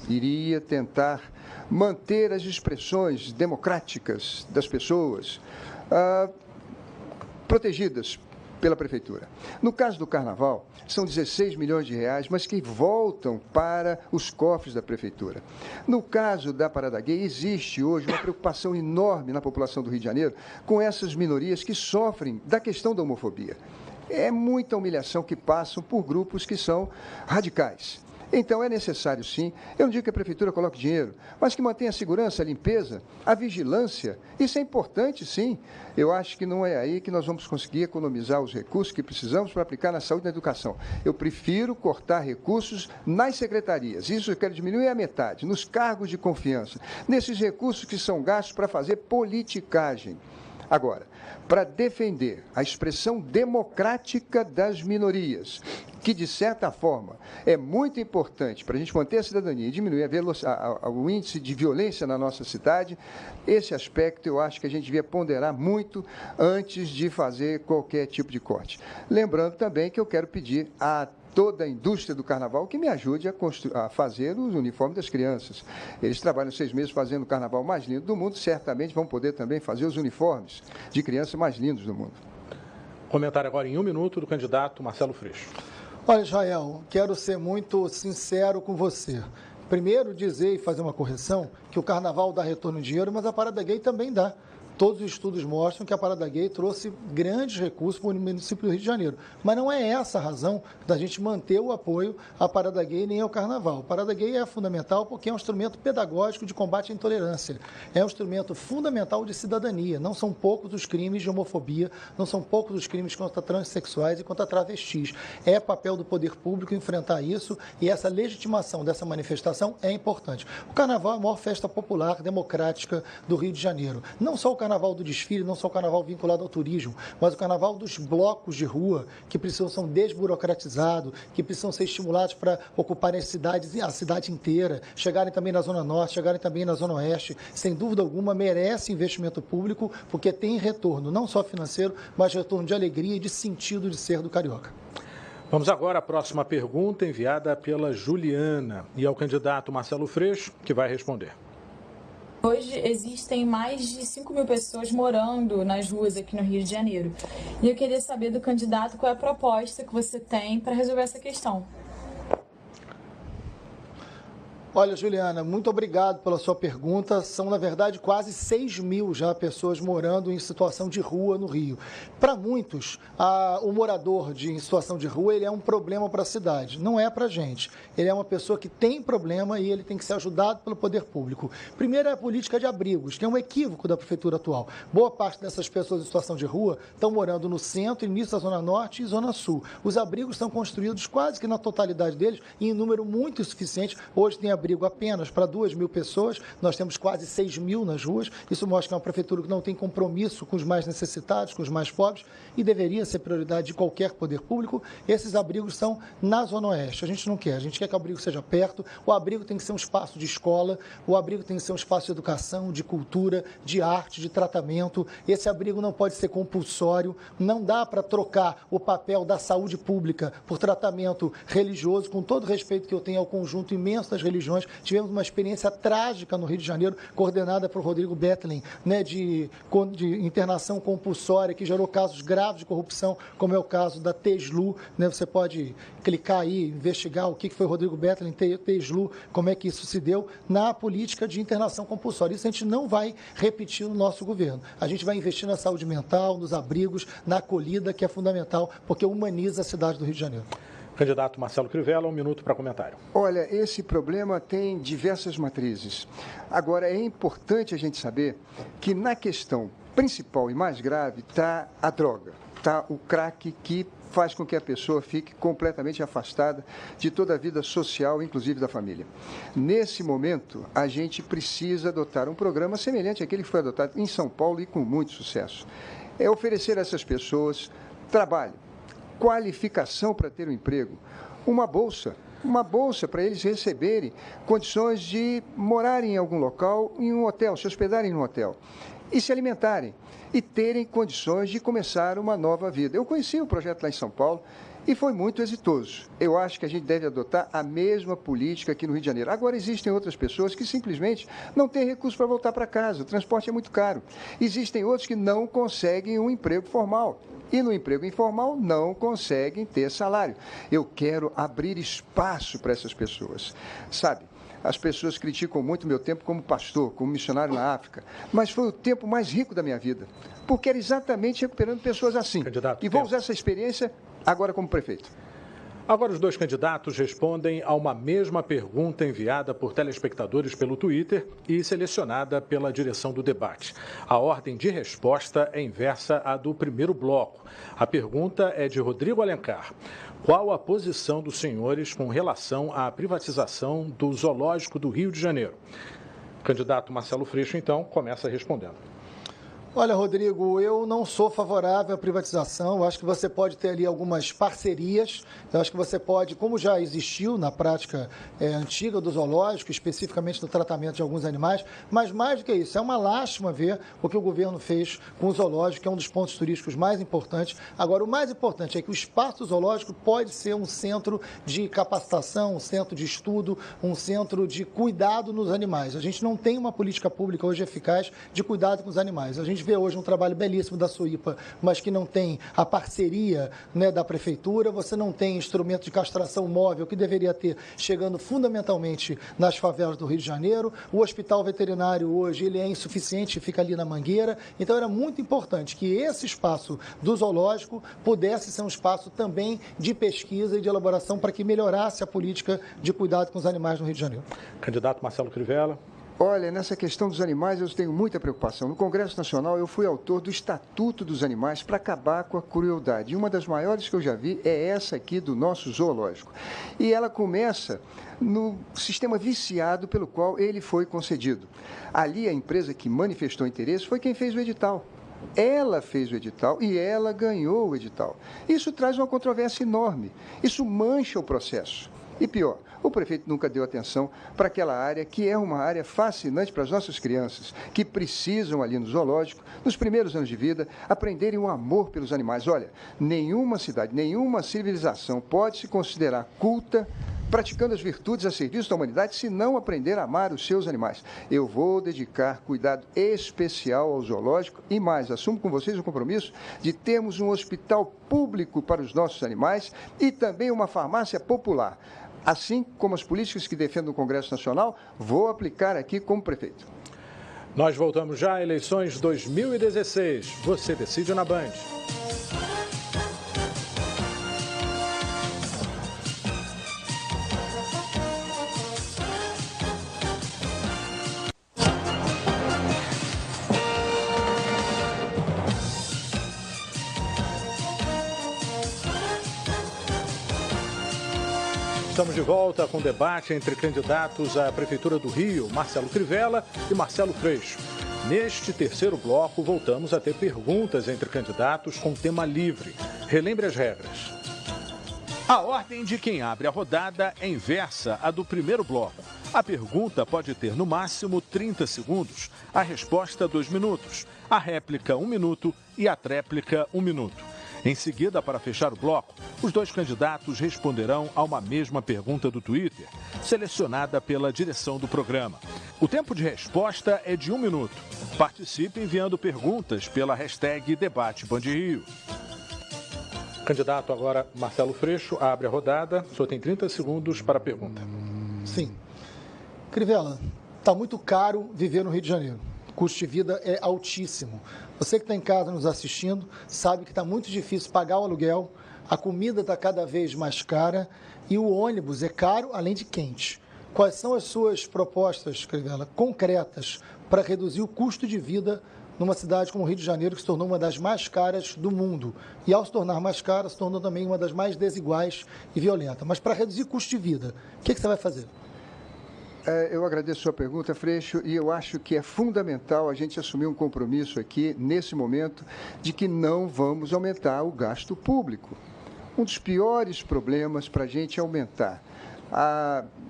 iria tentar manter as expressões democráticas das pessoas protegidas pela Prefeitura. No caso do Carnaval, são 16 milhões de reais, mas que voltam para os cofres da Prefeitura. No caso da Parada Gay, existe hoje uma preocupação enorme na população do Rio de Janeiro com essas minorias que sofrem da questão da homofobia. É muita humilhação que passam por grupos que são radicais. Então, é necessário, sim, eu não digo que a Prefeitura coloque dinheiro, mas que mantenha a segurança, a limpeza, a vigilância. Isso é importante, sim. Eu acho que não é aí que nós vamos conseguir economizar os recursos que precisamos para aplicar na saúde e na educação. Eu prefiro cortar recursos nas secretarias. Isso eu quero diminuir a metade, nos cargos de confiança, nesses recursos que são gastos para fazer politicagem. Agora, para defender a expressão democrática das minorias, que, de certa forma, é muito importante para a gente manter a cidadania e diminuir o índice de violência na nossa cidade, esse aspecto eu acho que a gente devia ponderar muito antes de fazer qualquer tipo de corte. Lembrando também que eu quero pedir a toda a indústria do carnaval que me ajude a fazer os uniformes das crianças. Eles trabalham 6 meses fazendo o carnaval mais lindo do mundo, certamente vão poder também fazer os uniformes de crianças mais lindos do mundo. Comentário agora em 1 minuto do candidato Marcelo Freixo. Olha, Israel, quero ser muito sincero com você. Primeiro, dizer e fazer uma correção que o carnaval dá retorno de dinheiro, mas a Parada Gay também dá. Todos os estudos mostram que a Parada Gay trouxe grandes recursos para o município do Rio de Janeiro. Mas não é essa a razão da gente manter o apoio à Parada Gay nem ao Carnaval. A Parada Gay é fundamental porque é um instrumento pedagógico de combate à intolerância. É um instrumento fundamental de cidadania. Não são poucos os crimes de homofobia, não são poucos os crimes contra transexuais e contra travestis. É papel do poder público enfrentar isso e essa legitimação dessa manifestação é importante. O Carnaval é a maior festa popular democrática do Rio de Janeiro. Não só o Carnaval do desfile, não só o Carnaval vinculado ao turismo, mas o Carnaval dos blocos de rua, que precisam ser desburocratizados, que precisam ser estimulados para ocuparem as cidades, a cidade inteira, chegarem também na Zona Norte, chegarem também na Zona Oeste. Sem dúvida alguma, merece investimento público, porque tem retorno, não só financeiro, mas retorno de alegria e de sentido de ser do carioca. Vamos agora à próxima pergunta enviada pela Juliana e ao candidato Marcelo Freixo, que vai responder. Hoje existem mais de 5 mil pessoas morando nas ruas aqui no Rio de Janeiro. E eu queria saber do candidato qual é a proposta que você tem para resolver essa questão. Olha, Juliana, muito obrigado pela sua pergunta. São, na verdade, quase 6 mil já pessoas morando em situação de rua no Rio. Para muitos, o morador em situação de rua ele é um problema para a cidade. Não é para a gente. Ele é uma pessoa que tem problema e ele tem que ser ajudado pelo poder público. Primeiro é a política de abrigos, que é um equívoco da prefeitura atual. Boa parte dessas pessoas em situação de rua estão morando no centro, início da Zona Norte e Zona Sul. Os abrigos são construídos quase que na totalidade deles em número muito suficiente. Hoje tem abrigos abrigo apenas para 2.000 pessoas, nós temos quase 6.000 nas ruas, isso mostra que é uma prefeitura que não tem compromisso com os mais necessitados, com os mais pobres, e deveria ser prioridade de qualquer poder público. Esses abrigos são na Zona Oeste, a gente não quer, a gente quer que o abrigo seja perto, o abrigo tem que ser um espaço de escola, o abrigo tem que ser um espaço de educação, de cultura, de arte, de tratamento. Esse abrigo não pode ser compulsório, não dá para trocar o papel da saúde pública por tratamento religioso, com todo o respeito que eu tenho ao conjunto imenso das religiões. Tivemos uma experiência trágica no Rio de Janeiro, coordenada por Rodrigo Bethlen, né, de internação compulsória, que gerou casos graves de corrupção, como é o caso da Teslu, né? Você pode clicar aí, investigar o que foi Rodrigo Bethlen, Teslu, como é que isso se deu na política de internação compulsória. Isso a gente não vai repetir no nosso governo. A gente vai investir na saúde mental, nos abrigos, na acolhida, que é fundamental, porque humaniza a cidade do Rio de Janeiro. Candidato Marcelo Crivella, 1 minuto para comentário. Olha, esse problema tem diversas matrizes. Agora, é importante a gente saber que na questão principal e mais grave está a droga, está o crack, que faz com que a pessoa fique completamente afastada de toda a vida social, inclusive da família. Nesse momento, a gente precisa adotar um programa semelhante àquele que foi adotado em São Paulo e com muito sucesso. É oferecer a essas pessoas trabalho, qualificação para ter um emprego, uma bolsa para eles receberem condições de morarem em algum local, em um hotel, se hospedarem em um hotel, e se alimentarem, e terem condições de começar uma nova vida. Eu conheci o projeto lá em São Paulo e foi muito exitoso. Eu acho que a gente deve adotar a mesma política aqui no Rio de Janeiro. Agora, existem outras pessoas que simplesmente não têm recurso para voltar para casa, o transporte é muito caro. Existem outros que não conseguem um emprego formal. E no emprego informal não conseguem ter salário. Eu quero abrir espaço para essas pessoas. Sabe, as pessoas criticam muito o meu tempo como pastor, como missionário na África, mas foi o tempo mais rico da minha vida, porque era exatamente recuperando pessoas assim. Candidato, e vou usar essa experiência agora como prefeito. Agora os dois candidatos respondem a uma mesma pergunta enviada por telespectadores pelo Twitter e selecionada pela direção do debate. A ordem de resposta é inversa à do primeiro bloco. A pergunta é de Rodrigo Alencar. Qual a posição dos senhores com relação à privatização do Zoológico do Rio de Janeiro? O candidato Marcelo Freixo, então, começa respondendo. Olha, Rodrigo, eu não sou favorável à privatização. Eu acho que você pode ter ali algumas parcerias. Eu acho que você pode, como já existiu na prática antiga do zoológico, especificamente no tratamento de alguns animais, mas mais do que isso, é uma lástima ver o que o governo fez com o zoológico, que é um dos pontos turísticos mais importantes. Agora, o mais importante é que o espaço zoológico pode ser um centro de capacitação, um centro de estudo, um centro de cuidado nos animais. A gente não tem uma política pública hoje eficaz de cuidado com os animais. A gente vê hoje um trabalho belíssimo da SUIPA, mas que não tem a parceria, né, da prefeitura, você não tem instrumento de castração móvel que deveria ter, chegando fundamentalmente nas favelas do Rio de Janeiro. O hospital veterinário hoje ele é insuficiente, fica ali na Mangueira. Então era muito importante que esse espaço do zoológico pudesse ser um espaço também de pesquisa e de elaboração para que melhorasse a política de cuidado com os animais no Rio de Janeiro. Candidato Marcelo Crivella. Olha, nessa questão dos animais eu tenho muita preocupação. No Congresso Nacional eu fui autor do Estatuto dos Animais para acabar com a crueldade. E uma das maiores que eu já vi é essa aqui do nosso zoológico. E ela começa no sistema viciado pelo qual ele foi concedido. Ali a empresa que manifestou interesse foi quem fez o edital. Ela fez o edital e ela ganhou o edital. Isso traz uma controvérsia enorme. Isso mancha o processo. E pior, o prefeito nunca deu atenção para aquela área que é uma área fascinante para as nossas crianças, que precisam ali no zoológico, nos primeiros anos de vida, aprenderem o amor pelos animais. Olha, nenhuma cidade, nenhuma civilização pode se considerar culta, praticando as virtudes a serviço da humanidade, se não aprender a amar os seus animais. Eu vou dedicar cuidado especial ao zoológico e mais, assumo com vocês o compromisso de termos um hospital público para os nossos animais e também uma farmácia popular. Assim como as políticas que defendo no Congresso Nacional, vou aplicar aqui como prefeito. Nós voltamos já a eleições 2016. Você decide na Band. Estamos de volta com o debate entre candidatos à Prefeitura do Rio, Marcelo Crivella e Marcelo Freixo. Neste terceiro bloco, voltamos a ter perguntas entre candidatos com tema livre. Relembre as regras. A ordem de quem abre a rodada é inversa à do primeiro bloco. A pergunta pode ter no máximo 30 segundos, a resposta 2 minutos, a réplica 1 minuto e a tréplica 1 minuto. Em seguida, para fechar o bloco, os dois candidatos responderão a uma mesma pergunta do Twitter, selecionada pela direção do programa. O tempo de resposta é de 1 minuto. Participe enviando perguntas pela hashtag Debate Band Rio. Candidato agora, Marcelo Freixo, abre a rodada. O senhor tem 30 segundos para a pergunta. Sim. Crivella, está muito caro viver no Rio de Janeiro. O custo de vida é altíssimo. Você que está em casa nos assistindo sabe que está muito difícil pagar o aluguel, a comida está cada vez mais cara e o ônibus é caro, além de quente. Quais são as suas propostas, Crivella, concretas para reduzir o custo de vida numa cidade como o Rio de Janeiro, que se tornou uma das mais caras do mundo? E ao se tornar mais cara, se tornou também uma das mais desiguais e violentas. Mas para reduzir custo de vida, o que você vai fazer? Eu agradeço a sua pergunta, Freixo, e eu acho que é fundamental a gente assumir um compromisso aqui, nesse momento, de que não vamos aumentar o gasto público. Um dos piores problemas para a gente aumentar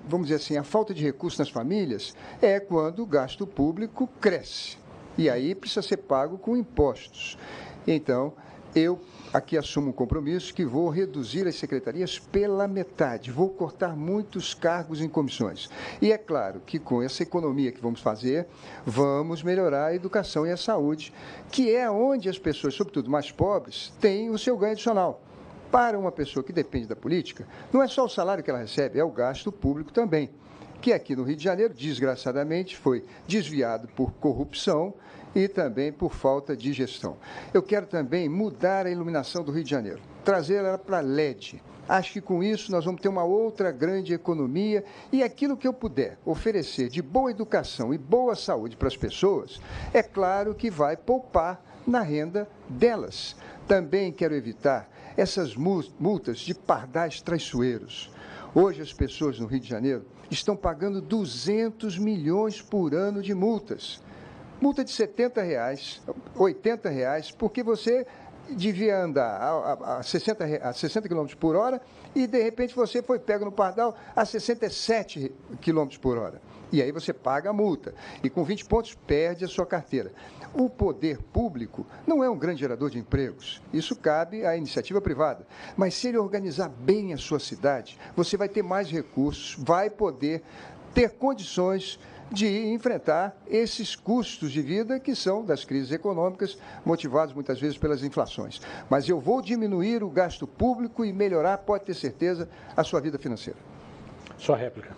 vamos dizer assim, a falta de recursos nas famílias é quando o gasto público cresce. E aí precisa ser pago com impostos. Então, eu aqui assumo um compromisso que vou reduzir as secretarias pela metade, vou cortar muitos cargos em comissões. E é claro que com essa economia que vamos fazer, vamos melhorar a educação e a saúde, que é onde as pessoas, sobretudo mais pobres, têm o seu ganho adicional. Para uma pessoa que depende da política, não é só o salário que ela recebe, é o gasto público também, que aqui no Rio de Janeiro, desgraçadamente, foi desviado por corrupção e também por falta de gestão. Eu quero também mudar a iluminação do Rio de Janeiro, trazer ela para LED. Acho que com isso nós vamos ter uma outra grande economia e aquilo que eu puder oferecer de boa educação e boa saúde para as pessoas, é claro que vai poupar na renda delas. Também quero evitar essas multas de pardais traiçoeiros. Hoje as pessoas no Rio de Janeiro estão pagando 200 milhões por ano de multas. Multa de R$70, R$80, porque você devia andar a 60 km por hora e, de repente, você foi pego no pardal a 67 km por hora. E aí você paga a multa. E com 20 pontos perde a sua carteira. O poder público não é um grande gerador de empregos. Isso cabe à iniciativa privada. Mas se ele organizar bem a sua cidade, você vai ter mais recursos, vai poder ter condições de enfrentar esses custos de vida que são das crises econômicas, motivados muitas vezes pelas inflações. Mas eu vou diminuir o gasto público e melhorar, pode ter certeza, a sua vida financeira. Sua réplica.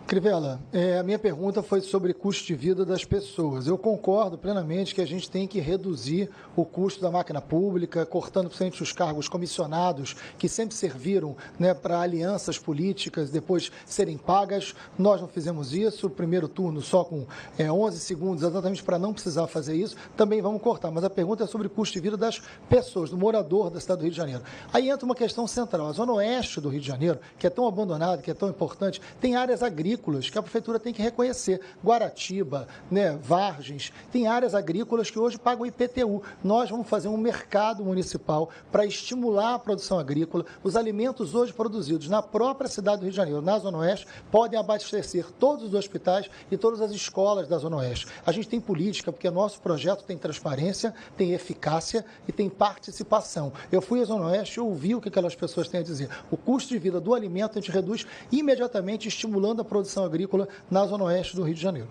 Crivella, a minha pergunta foi sobre custo de vida das pessoas. Eu concordo plenamente que a gente tem que reduzir o custo da máquina pública, cortando principalmente os cargos comissionados, que sempre serviram, né, para alianças políticas depois serem pagas. Nós não fizemos isso, o primeiro turno só com 11 segundos, exatamente para não precisar fazer isso. Também vamos cortar, mas a pergunta é sobre o custo de vida das pessoas, do morador da cidade do Rio de Janeiro. Aí entra uma questão central. A zona oeste do Rio de Janeiro, que é tão abandonada, que é tão importante, tem áreas agrícolas que a prefeitura tem que reconhecer. Guaratiba, né, Vargens, tem áreas agrícolas que hoje pagam IPTU. Nós vamos fazer um mercado municipal para estimular a produção agrícola. Os alimentos hoje produzidos na própria cidade do Rio de Janeiro, na Zona Oeste, podem abastecer todos os hospitais e todas as escolas da Zona Oeste. A gente tem política, porque nosso projeto tem transparência, tem eficácia e tem participação. Eu fui à Zona Oeste e ouvi o que aquelas pessoas têm a dizer. O custo de vida do alimento a gente reduz imediatamente, estimulando a produção agrícola na Zona Oeste do Rio de Janeiro.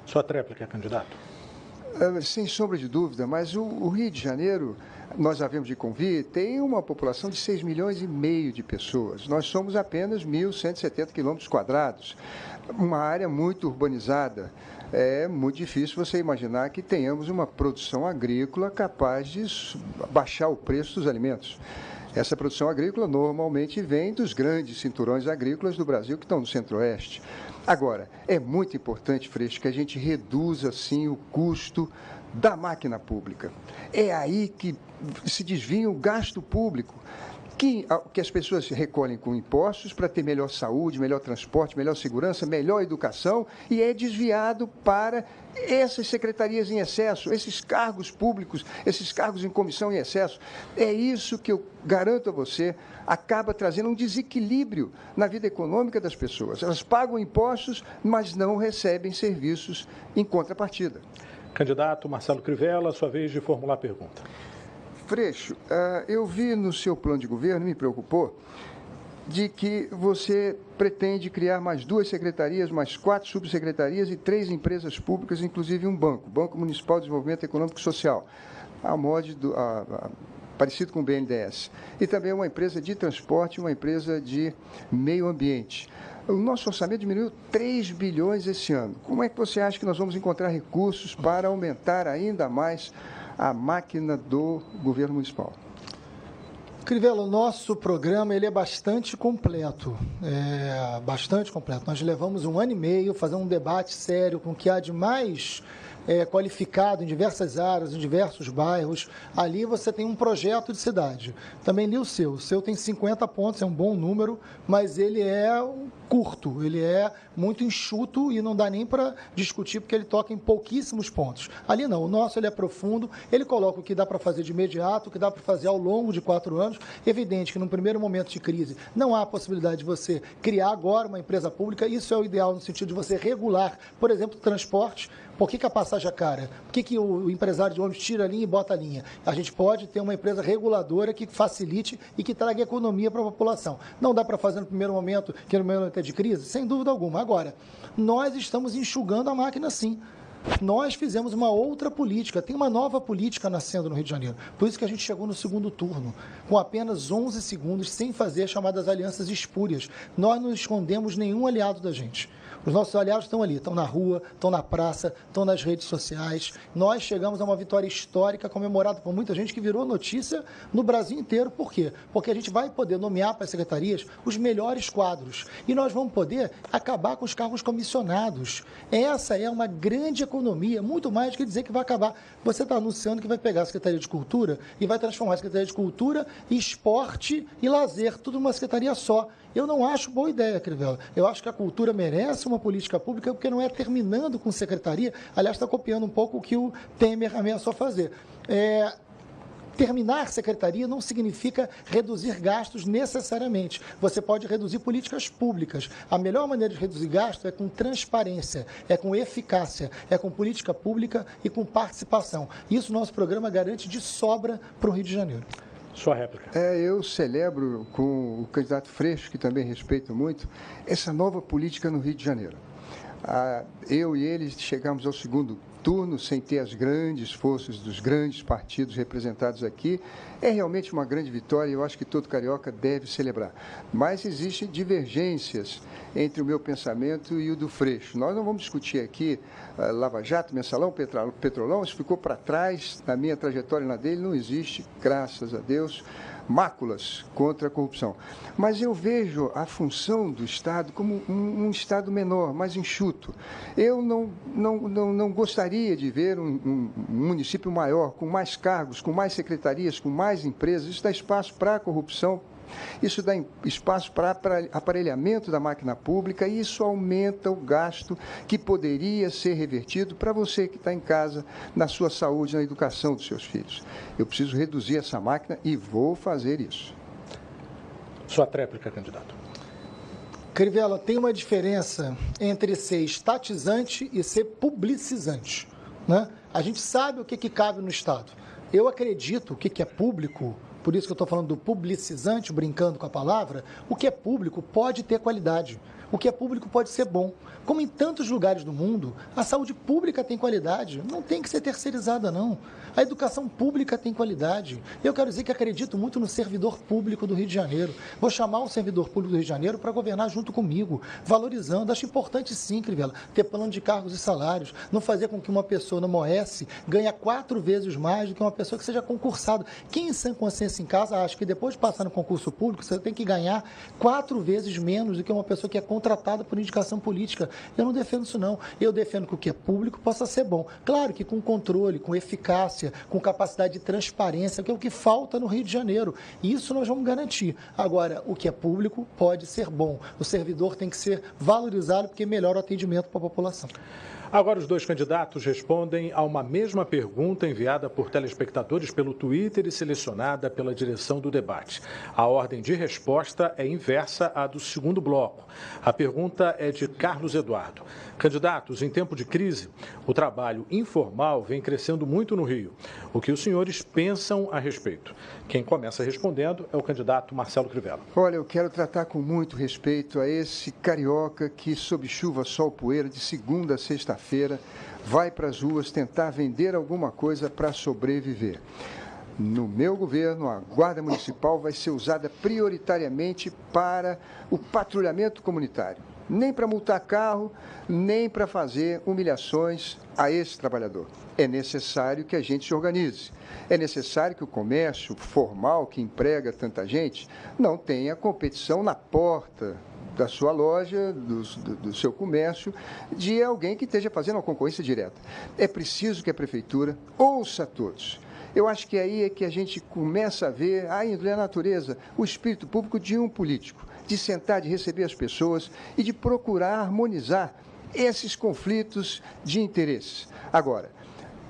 Sua tréplica, candidato. Sem sombra de dúvida, mas o Rio de Janeiro, nós havemos de convir, tem uma população de 6,5 milhões de pessoas. Nós somos apenas 1.170 quilômetros quadrados, uma área muito urbanizada. É muito difícil você imaginar que tenhamos uma produção agrícola capaz de baixar o preço dos alimentos. Essa produção agrícola normalmente vem dos grandes cinturões agrícolas do Brasil que estão no Centro-Oeste. Agora, é muito importante, Freixo, que a gente reduza, sim, o custo da máquina pública. É aí que se desvia o gasto público. que as pessoas recolhem com impostos para ter melhor saúde, melhor transporte, melhor segurança, melhor educação, e é desviado para essas secretarias em excesso, esses cargos públicos, esses cargos em comissão em excesso. É isso que eu garanto a você, acaba trazendo um desequilíbrio na vida econômica das pessoas. Elas pagam impostos, mas não recebem serviços em contrapartida. Candidato Marcelo Crivella, sua vez de formular a pergunta. Freixo, eu vi no seu plano de governo, me preocupou, de que você pretende criar mais 2 secretarias, mais 4 subsecretarias e 3 empresas públicas, inclusive um banco, Banco Municipal de Desenvolvimento Econômico e Social, parecido com o BNDES. E também uma empresa de transporte e uma empresa de meio ambiente. O nosso orçamento diminuiu 3 bilhões esse ano. Como é que você acha que nós vamos encontrar recursos para aumentar ainda mais a máquina do governo municipal? Crivella, o nosso programa ele é bastante completo, Nós levamos 1 ano e meio fazendo um debate sério com o que há de mais qualificado em diversas áreas, em diversos bairros. Ali você tem um projeto de cidade. Também li o seu tem 50 pontos, é um bom número, mas ele é curto, ele é muito enxuto e não dá nem para discutir porque ele toca em pouquíssimos pontos. Ali não, o nosso ele é profundo, ele coloca o que dá para fazer de imediato, o que dá para fazer ao longo de 4 anos. Evidente que num primeiro momento de crise não há a possibilidade de você criar agora uma empresa pública, isso é o ideal no sentido de você regular, por exemplo, o transporte. Por que a passagem é cara? Por que o empresário de ônibus tira a linha e bota a linha? A gente pode ter uma empresa reguladora que facilite e que traga economia para a população. Não dá para fazer no primeiro momento, que no primeiro momento é de crise? Sem dúvida alguma. Agora, nós estamos enxugando a máquina sim. Nós fizemos uma outra política, tem uma nova política nascendo no Rio de Janeiro. Por isso que a gente chegou no segundo turno, com apenas 11 segundos, sem fazer as chamadas alianças espúrias. Nós não escondemos nenhum aliado da gente. Os nossos aliados estão ali, estão na rua, estão na praça, estão nas redes sociais. Nós chegamos a uma vitória histórica comemorada por muita gente que virou notícia no Brasil inteiro. Por quê? Porque a gente vai poder nomear para as secretarias os melhores quadros. E nós vamos poder acabar com os cargos comissionados. Essa é uma grande economia, muito mais do que dizer que vai acabar. Você está anunciando que vai pegar a Secretaria de Cultura e vai transformar a Secretaria de Cultura, Esporte e Lazer, tudo numa secretaria só. Eu não acho boa ideia, Crivella. Eu acho que a cultura merece uma política pública, porque não é terminando com secretaria. Aliás, está copiando um pouco o que o Temer ameaçou fazer. Terminar secretaria não significa reduzir gastos necessariamente. Você pode reduzir políticas públicas. A melhor maneira de reduzir gastos é com transparência, é com eficácia, é com política pública e com participação. Isso o nosso programa garante de sobra para o Rio de Janeiro. Sua réplica. Eu celebro com o candidato Freixo, que também respeito muito, essa nova política no Rio de Janeiro. Eu e ele chegamos ao segundo turno sem ter as grandes forças dos grandes partidos representados aqui. É realmente uma grande vitória e eu acho que todo carioca deve celebrar. Mas existem divergências entre o meu pensamento e o do Freixo. Nós não vamos discutir aqui Lava Jato, Mensalão, Petrolão, isso ficou para trás na minha trajetória e na dele, não existe, graças a Deus, máculas contra a corrupção. Mas eu vejo a função do Estado como um Estado menor, mais enxuto. Eu não gostaria de ver um município maior, com mais cargos, com mais secretarias, com mais empresas. Isso dá espaço para a corrupção, isso dá espaço para aparelhamento da máquina pública e isso aumenta o gasto que poderia ser revertido para você que está em casa, na sua saúde, na educação dos seus filhos. Eu preciso reduzir essa máquina e vou fazer isso. Sua tréplica, candidato. Crivella, tem uma diferença entre ser estatizante e ser publicizante, né? A gente sabe o que cabe no Estado. Eu acredito o que é público. Por isso que eu estou falando do publicizante, brincando com a palavra. O que é público pode ter qualidade. O que é público pode ser bom. Como em tantos lugares do mundo, a saúde pública tem qualidade. Não tem que ser terceirizada, não. A educação pública tem qualidade. Eu quero dizer que acredito muito no servidor público do Rio de Janeiro. Vou chamar o servidor público do Rio de Janeiro para governar junto comigo, valorizando. Acho importante sim, Crivella, ter plano de cargos e salários. Não fazer com que uma pessoa no MOS ganhe 4 vezes mais do que uma pessoa que seja concursada. Quem em sã consciência em casa acha que depois de passar no concurso público, você tem que ganhar 4 vezes menos do que uma pessoa que é contratada por indicação política. Eu não defendo isso, não. Eu defendo que o que é público possa ser bom. Claro que com controle, com eficácia, com capacidade de transparência, que é o que falta no Rio de Janeiro. Isso nós vamos garantir. Agora, o que é público pode ser bom. O servidor tem que ser valorizado porque melhora o atendimento para a população. Agora, os dois candidatos respondem a uma mesma pergunta enviada por telespectadores pelo Twitter e selecionada pela direção do debate. A ordem de resposta é inversa à do segundo bloco. A pergunta é de Carlos Eduardo. Candidatos, em tempo de crise, o trabalho informal vem crescendo muito no Rio. O que os senhores pensam a respeito? Quem começa respondendo é o candidato Marcelo Crivella. Olha, eu quero tratar com muito respeito a esse carioca que, sob chuva, sol, poeira, de segunda a sexta-feira, vai para as ruas tentar vender alguma coisa para sobreviver. No meu governo, a Guarda Municipal vai ser usada prioritariamente para o patrulhamento comunitário. Nem para multar carro, nem para fazer humilhações a esse trabalhador. É necessário que a gente se organize. É necessário que o comércio formal, que emprega tanta gente, não tenha competição na porta da sua loja, do seu comércio, de alguém que esteja fazendo uma concorrência direta. É preciso que a Prefeitura ouça todos. Eu acho que aí é que a gente começa a ver a índole, a natureza, o espírito público de um político, de sentar, de receber as pessoas e de procurar harmonizar esses conflitos de interesses. Agora,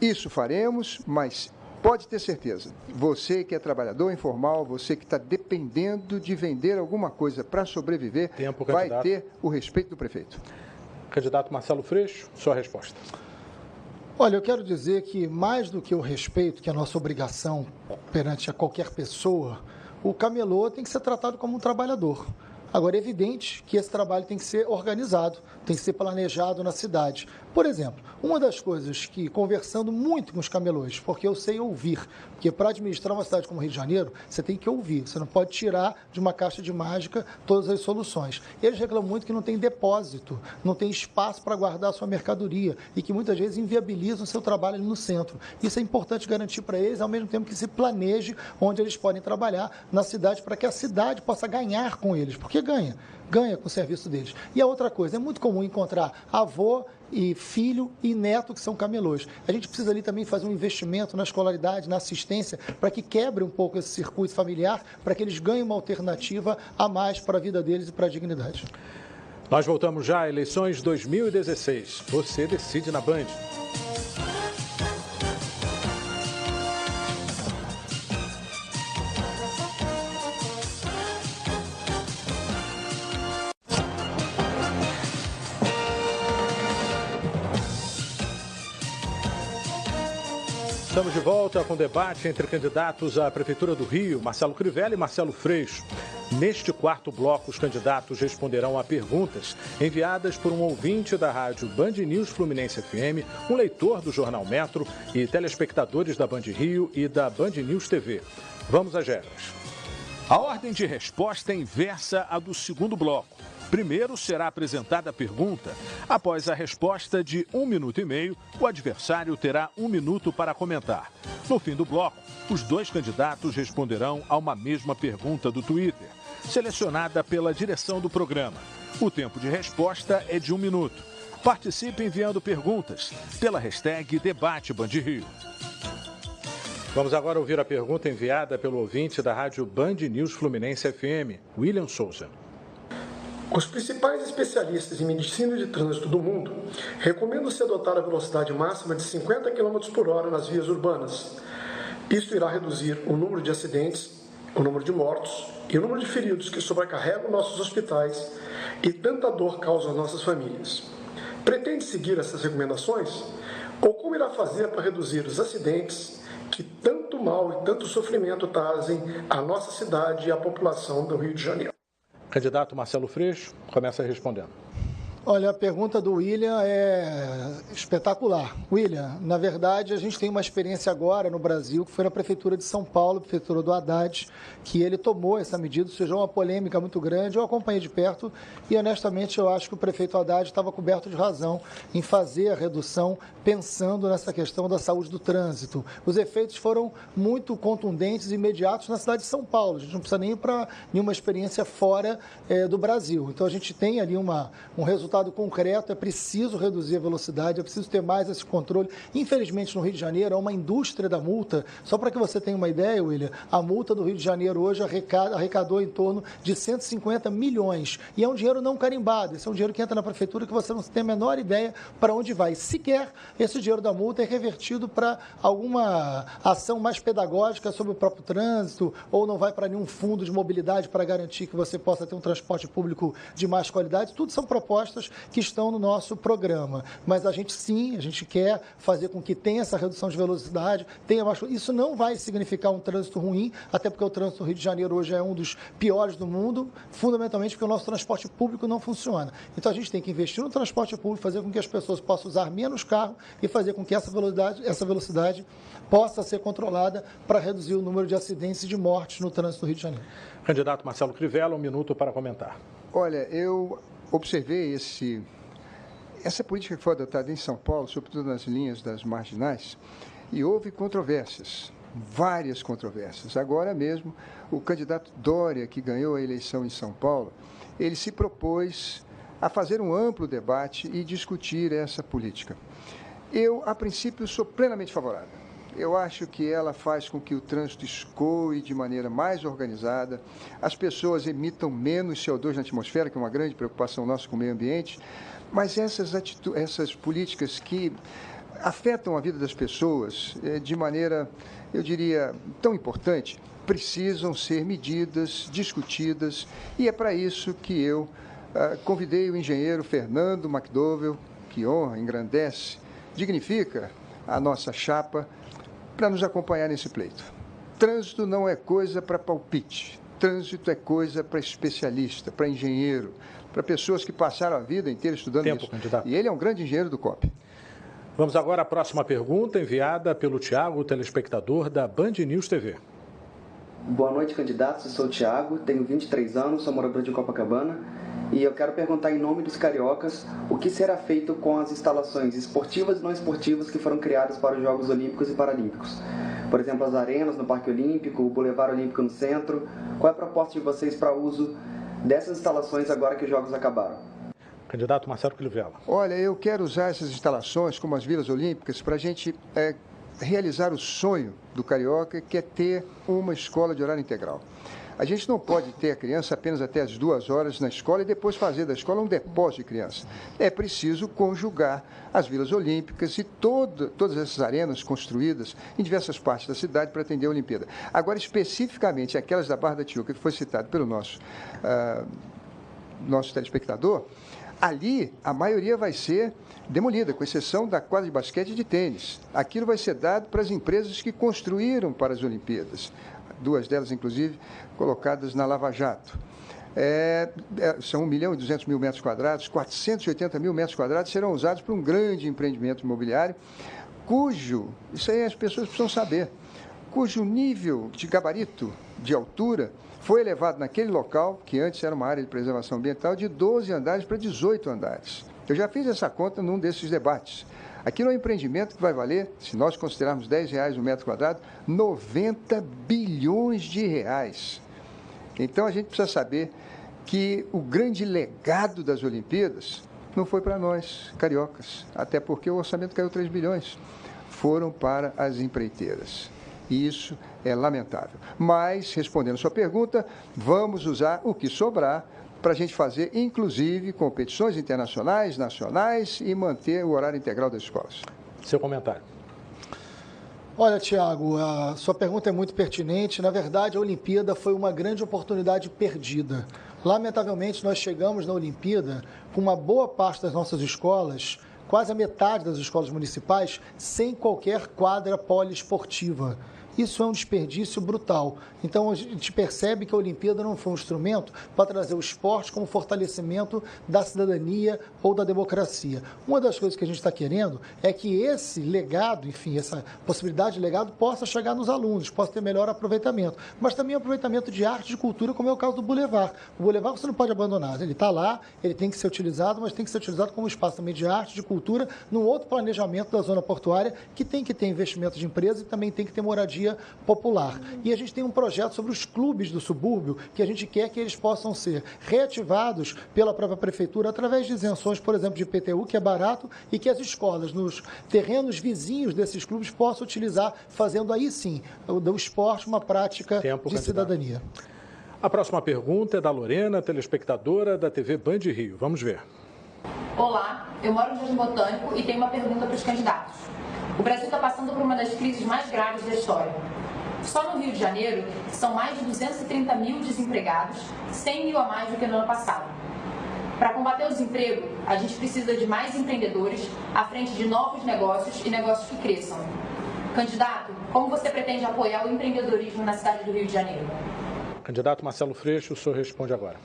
isso faremos, mas pode ter certeza, você que é trabalhador informal, você que está dependendo de vender alguma coisa para sobreviver, vai ter o respeito do prefeito. Candidato Marcelo Freixo, sua resposta. Olha, eu quero dizer que mais do que o respeito, que é a nossa obrigação perante a qualquer pessoa, o camelô tem que ser tratado como um trabalhador. Agora, é evidente que esse trabalho tem que ser organizado, tem que ser planejado na cidade. Por exemplo, uma das coisas que, conversando muito com os camelôs, porque eu sei ouvir, porque para administrar uma cidade como Rio de Janeiro, você tem que ouvir, você não pode tirar de uma caixa de mágica todas as soluções. Eles reclamam muito que não tem depósito, não tem espaço para guardar a sua mercadoria e que muitas vezes inviabilizam o seu trabalho ali no centro. Isso é importante garantir para eles, ao mesmo tempo que se planeje onde eles podem trabalhar na cidade, para que a cidade possa ganhar com eles, porque ganha com o serviço deles. E a outra coisa, é muito comum encontrar avô e filho e neto que são camelôs. A gente precisa ali também fazer um investimento na escolaridade, na assistência, para que quebre um pouco esse circuito familiar, para que eles ganhem uma alternativa a mais para a vida deles e para a dignidade. Nós voltamos já a eleições 2016. Você decide na Band. Estamos de volta com o debate entre candidatos à Prefeitura do Rio, Marcelo Crivella e Marcelo Freixo. Neste quarto bloco, os candidatos responderão a perguntas enviadas por um ouvinte da rádio Band News Fluminense FM, um leitor do Jornal Metro e telespectadores da Band Rio e da Band News TV. Vamos às regras. A ordem de resposta é inversa à do segundo bloco. Primeiro será apresentada a pergunta. Após a resposta de 1 minuto e meio, o adversário terá 1 minuto para comentar. No fim do bloco, os dois candidatos responderão a uma mesma pergunta do Twitter, selecionada pela direção do programa. O tempo de resposta é de 1 minuto. Participe enviando perguntas pela hashtag Debate Band Rio. Vamos agora ouvir a pergunta enviada pelo ouvinte da rádio Band News Fluminense FM, William Souza. Os principais especialistas em medicina de trânsito do mundo recomendam se adotar a velocidade máxima de 50 km por hora nas vias urbanas. Isto irá reduzir o número de acidentes, o número de mortos e o número de feridos que sobrecarregam nossos hospitais e tanta dor causam às nossas famílias. Pretende seguir essas recomendações? Ou como irá fazer para reduzir os acidentes que tanto mal e tanto sofrimento trazem à nossa cidade e à população do Rio de Janeiro? Candidato Marcelo Freixo, começa respondendo. Olha, a pergunta do William é espetacular. William, na verdade, a gente tem uma experiência agora no Brasil, que foi na Prefeitura de São Paulo, Prefeitura do Haddad, que ele tomou essa medida, surgiu uma polêmica muito grande, eu acompanhei de perto e, honestamente, eu acho que o prefeito Haddad estava coberto de razão em fazer a redução pensando nessa questão da saúde do trânsito. Os efeitos foram muito contundentes e imediatos na cidade de São Paulo, a gente não precisa nem ir para nenhuma experiência fora do Brasil. Então, a gente tem ali um resultado concreto, é preciso reduzir a velocidade, é preciso ter mais esse controle. Infelizmente, no Rio de Janeiro, há uma indústria da multa. Só para que você tenha uma ideia, William, a multa do Rio de Janeiro hoje arrecadou em torno de 150 milhões. E é um dinheiro não carimbado. Esse é um dinheiro que entra na prefeitura que você não tem a menor ideia para onde vai. Sequer esse dinheiro da multa é revertido para alguma ação mais pedagógica sobre o próprio trânsito, ou não vai para nenhum fundo de mobilidade para garantir que você possa ter um transporte público de mais qualidade. Tudo são propostas que estão no nosso programa. Mas a gente quer fazer com que tenha essa redução de velocidade, isso não vai significar um trânsito ruim, até porque o trânsito do Rio de Janeiro hoje é um dos piores do mundo, fundamentalmente porque o nosso transporte público não funciona. Então a gente tem que investir no transporte público, fazer com que as pessoas possam usar menos carro e fazer com que essa velocidade possa ser controlada para reduzir o número de acidentes e de mortes no trânsito do Rio de Janeiro. Candidato Marcelo Crivella, 1 minuto para comentar. Olha, eu observei essa política que foi adotada em São Paulo, sobretudo nas linhas das marginais, e houve controvérsias, várias controvérsias. Agora mesmo, o candidato Dória, que ganhou a eleição em São Paulo, ele se propôs a fazer um amplo debate e discutir essa política. Eu, a princípio, sou plenamente favorável. Eu acho que ela faz com que o trânsito escoe de maneira mais organizada, as pessoas emitam menos CO2 na atmosfera, que é uma grande preocupação nossa com o meio ambiente, mas essas políticas que afetam a vida das pessoas de maneira, eu diria, tão importante, precisam ser medidas, discutidas, e é para isso que eu convidei o engenheiro Fernando McDowell, que honra, engrandece, dignifica a nossa chapa, para nos acompanhar nesse pleito. Trânsito não é coisa para palpite, trânsito é coisa para especialista, para engenheiro, para pessoas que passaram a vida inteira estudando isso. Candidato. E ele é um grande engenheiro do COP. Vamos agora à próxima pergunta, enviada pelo Tiago, telespectador da Band News TV. Boa noite, candidatos. Eu sou o Tiago, tenho 23 anos, sou morador de Copacabana e eu quero perguntar em nome dos cariocas o que será feito com as instalações esportivas e não esportivas que foram criadas para os Jogos Olímpicos e Paralímpicos. Por exemplo, as arenas no Parque Olímpico, o Boulevard Olímpico no centro. Qual é a proposta de vocês para o uso dessas instalações agora que os Jogos acabaram? Candidato Marcelo Crivella. Olha, eu quero usar essas instalações, como as Vilas Olímpicas, para a gente realizar o sonho do carioca, que é ter uma escola de horário integral. A gente não pode ter a criança apenas até as 2 horas na escola e depois fazer da escola um depósito de criança. É preciso conjugar as Vilas Olímpicas e todas essas arenas construídas em diversas partes da cidade para atender a Olimpíada. Agora, especificamente aquelas da Barra da Tijuca, que foi citado pelo nosso telespectador, ali a maioria vai ser demolida, com exceção da quadra de basquete e de tênis. Aquilo vai ser dado para as empresas que construíram para as Olimpíadas. 2 delas, inclusive, colocadas na Lava Jato. São 1.200.000 metros quadrados, 480 mil metros quadrados serão usados para um grande empreendimento imobiliário, isso aí as pessoas precisam saber, cujo nível de gabarito, de altura, foi elevado naquele local, que antes era uma área de preservação ambiental, de 12 andares para 18 andares. Eu já fiz essa conta num desses debates. Aquilo é um empreendimento que vai valer, se nós considerarmos R$10 o metro quadrado, 90 bilhões de reais. Então, a gente precisa saber que o grande legado das Olimpíadas não foi para nós, cariocas, até porque o orçamento caiu 3 bilhões. Foram para as empreiteiras. E isso é lamentável. Mas, respondendo a sua pergunta, vamos usar o que sobrar para a gente fazer, inclusive, competições internacionais, nacionais e manter o horário integral das escolas. Seu comentário. Olha, Tiago, a sua pergunta é muito pertinente. Na verdade, a Olimpíada foi uma grande oportunidade perdida. Lamentavelmente, nós chegamos na Olimpíada com uma boa parte das nossas escolas, quase a metade das escolas municipais, sem qualquer quadra poliesportiva. Isso é um desperdício brutal. Então, a gente percebe que a Olimpíada não foi um instrumento para trazer o esporte como fortalecimento da cidadania ou da democracia. Uma das coisas que a gente está querendo é que esse legado, enfim, essa possibilidade de legado possa chegar nos alunos, possa ter melhor aproveitamento, mas também aproveitamento de arte e de cultura, como é o caso do Boulevard. O Boulevard você não pode abandonar, ele está lá, ele tem que ser utilizado, mas tem que ser utilizado como espaço também de arte, de cultura, num outro planejamento da zona portuária, que tem que ter investimento de empresas e também tem que ter moradia popular. E a gente tem um projeto sobre os clubes do subúrbio, que a gente quer que eles possam ser reativados pela própria prefeitura através de isenções, por exemplo, de IPTU, que é barato, e que as escolas, nos terrenos vizinhos desses clubes, possam utilizar, fazendo aí sim do esporte uma prática de cidadania. A próxima pergunta é da Lorena, telespectadora da TV Band Rio. Vamos ver. Olá, eu moro no Jardim Botânico e tenho uma pergunta para os candidatos. O Brasil está passando por uma das crises mais graves da história. Só no Rio de Janeiro, são mais de 230 mil desempregados, 100 mil a mais do que no ano passado. Para combater o desemprego, a gente precisa de mais empreendedores à frente de novos negócios e negócios que cresçam. Candidato, como você pretende apoiar o empreendedorismo na cidade do Rio de Janeiro? Candidato Marcelo Freixo, o senhor responde agora.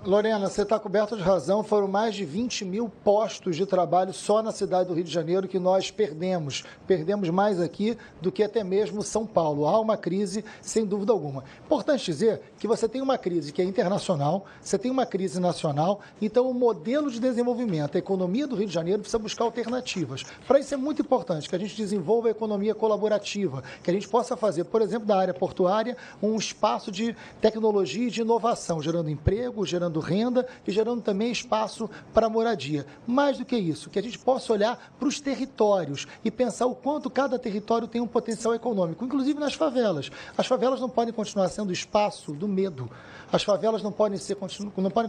Lorena, você está coberta de razão, foram mais de 20 mil postos de trabalho só na cidade do Rio de Janeiro que nós perdemos. Perdemos mais aqui do que até mesmo São Paulo. Há uma crise, sem dúvida alguma. Importante dizer que você tem uma crise que é internacional, você tem uma crise nacional, então o modelo de desenvolvimento, a economia do Rio de Janeiro precisa buscar alternativas. Para isso é muito importante que a gente desenvolva a economia colaborativa, que a gente possa fazer, por exemplo, da área portuária, um espaço de tecnologia e de inovação, gerando emprego, gerando renda e gerando também espaço para moradia. Mais do que isso, que a gente possa olhar para os territórios e pensar o quanto cada território tem um potencial econômico, inclusive nas favelas. As favelas não podem continuar sendo espaço do medo. As favelas não podem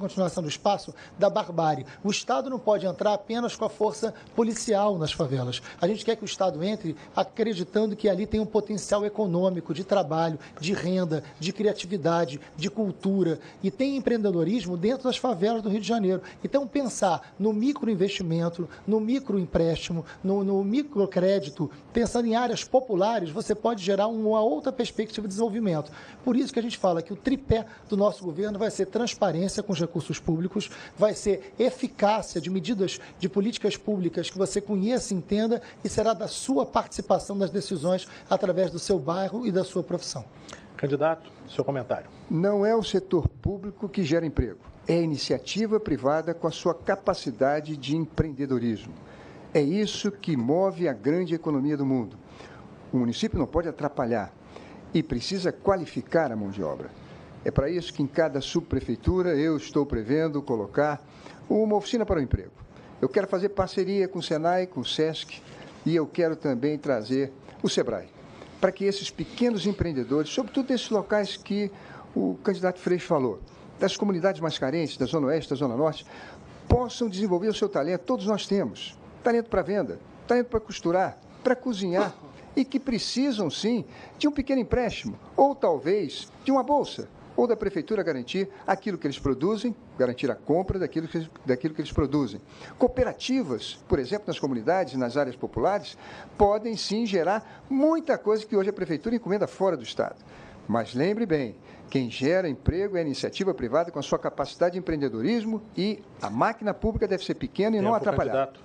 continuar sendo espaço da barbárie. O Estado não pode entrar apenas com a força policial nas favelas. A gente quer que o Estado entre acreditando que ali tem um potencial econômico, de trabalho, de renda, de criatividade, de cultura. E tem empreendedorismo dentro das favelas do Rio de Janeiro. Então, pensar no microinvestimento, no microempréstimo, no microcrédito, pensando em áreas populares, você pode gerar uma outra perspectiva de desenvolvimento. Por isso que a gente fala que o tripé do nosso governo vai ser transparência com os recursos públicos, vai ser eficácia de medidas de políticas públicas que você conheça e entenda e será da sua participação nas decisões através do seu bairro e da sua profissão. Candidato, seu comentário. Não é o setor público que gera emprego, é a iniciativa privada com a sua capacidade de empreendedorismo. É isso que move a grande economia do mundo. O município não pode atrapalhar e precisa qualificar a mão de obra. É para isso que em cada subprefeitura eu estou prevendo colocar uma oficina para o emprego. Eu quero fazer parceria com o Senai, com o Sesc e eu quero também trazer o Sebrae, para que esses pequenos empreendedores, sobretudo desses locais que o candidato Freixo falou, das comunidades mais carentes, da Zona Oeste, da Zona Norte, possam desenvolver o seu talento. Todos nós temos talento para venda, talento para costurar, para cozinhar, e que precisam, sim, de um pequeno empréstimo, ou talvez de uma bolsa, ou da prefeitura garantir aquilo que eles produzem, garantir a compra daquilo que eles produzem. Cooperativas, por exemplo, nas comunidades, nas áreas populares, podem sim gerar muita coisa que hoje a prefeitura encomenda fora do Estado. Mas lembre bem, quem gera emprego é a iniciativa privada com a sua capacidade de empreendedorismo e a máquina pública deve ser pequena e não atrapalhar. Candidato.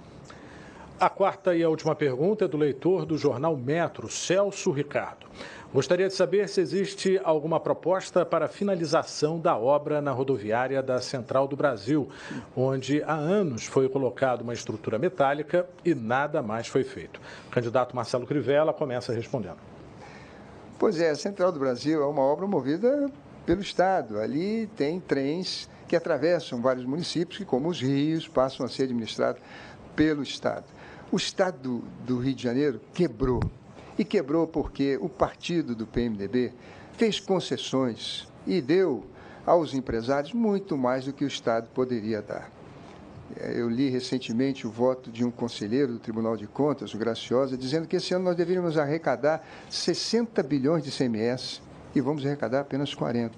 A quarta e a última pergunta é do leitor do jornal Metro, Celso Ricardo. Gostaria de saber se existe alguma proposta para a finalização da obra na rodoviária da Central do Brasil, onde há anos foi colocada uma estrutura metálica e nada mais foi feito. O candidato Marcelo Crivella começa respondendo. Pois é, a Central do Brasil é uma obra movida pelo Estado. Ali tem trens que atravessam vários municípios que, como os rios, passam a ser administrados pelo Estado. O Estado do Rio de Janeiro quebrou. E quebrou porque o partido do PMDB fez concessões e deu aos empresários muito mais do que o Estado poderia dar. Eu li recentemente o voto de um conselheiro do Tribunal de Contas, o Graciosa, dizendo que esse ano nós deveríamos arrecadar 60 bilhões de ICMS e e vamos arrecadar apenas 40.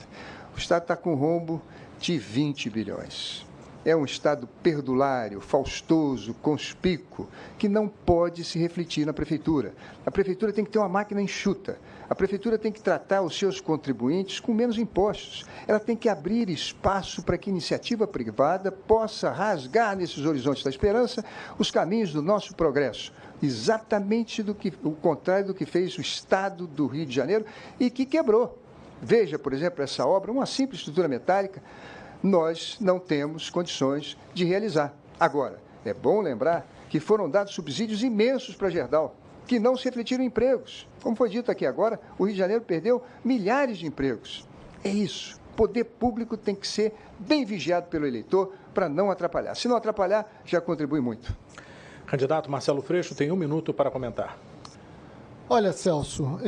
O Estado está com rombo de 20 bilhões. É um Estado perdulário, faustoso, conspícuo, que não pode se refletir na Prefeitura. A Prefeitura tem que ter uma máquina enxuta. A Prefeitura tem que tratar os seus contribuintes com menos impostos. Ela tem que abrir espaço para que a iniciativa privada possa rasgar nesses horizontes da esperança os caminhos do nosso progresso. Exatamente o contrário do que fez o Estado do Rio de Janeiro e que quebrou. Veja, por exemplo, essa obra, uma simples estrutura metálica, nós não temos condições de realizar. Agora, é bom lembrar que foram dados subsídios imensos para Gerdau, que não se refletiram em empregos. Como foi dito aqui agora, o Rio de Janeiro perdeu milhares de empregos. É isso. O poder público tem que ser bem vigiado pelo eleitor para não atrapalhar. Se não atrapalhar, já contribui muito. Candidato Marcelo Freixo tem 1 minuto para comentar. Olha, Celso,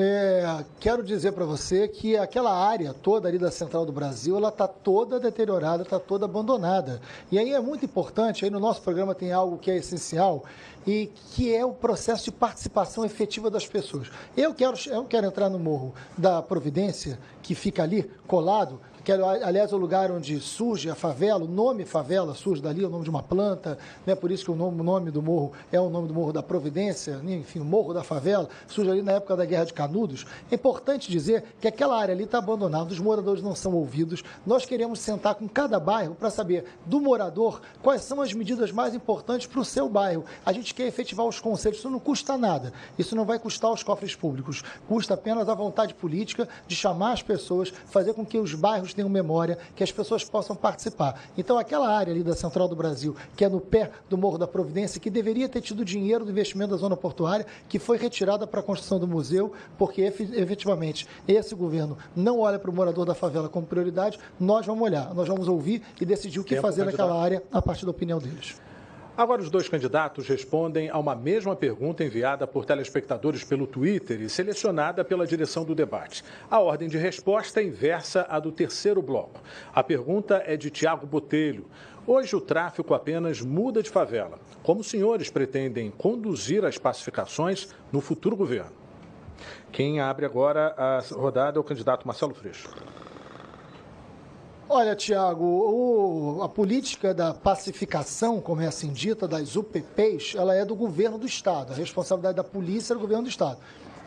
quero dizer para você que aquela área toda ali da Central do Brasil, ela está toda deteriorada, está toda abandonada. E aí é muito importante, aí no nosso programa tem algo que é essencial, e que é o processo de participação efetiva das pessoas. Eu quero entrar no Morro da Providência, que fica ali colado, aliás, é o lugar onde surge a favela, o nome favela surge dali, é o nome de uma planta, né? Por isso que o nome do morro é o nome do Morro da Providência, enfim, o Morro da Favela, surge ali na época da Guerra de Canudos. É importante dizer que aquela área ali está abandonada, os moradores não são ouvidos. Nós queremos sentar com cada bairro para saber do morador quais são as medidas mais importantes para o seu bairro. A gente quer efetivar os conselhos, isso não custa nada, isso não vai custar aos cofres públicos, custa apenas a vontade política de chamar as pessoas, fazer com que os bairros tenham memória, que as pessoas possam participar. Então, aquela área ali da Central do Brasil, que é no pé do Morro da Providência, que deveria ter tido dinheiro do investimento da zona portuária, que foi retirada para a construção do museu, porque efetivamente esse governo não olha para o morador da favela como prioridade, nós vamos olhar, nós vamos ouvir e decidir o que fazer naquela área a partir da opinião deles. Agora, os dois candidatos respondem a uma mesma pergunta enviada por telespectadores pelo Twitter e selecionada pela direção do debate. A ordem de resposta é inversa à do terceiro bloco. A pergunta é de Tiago Botelho. Hoje o tráfico apenas muda de favela. Como os senhores pretendem conduzir as pacificações no futuro governo? Quem abre agora a rodada é o candidato Marcelo Freixo. Olha, Tiago, a política da pacificação, como é assim dita, das UPPs, ela é do governo do Estado. A responsabilidade da polícia é do governo do Estado.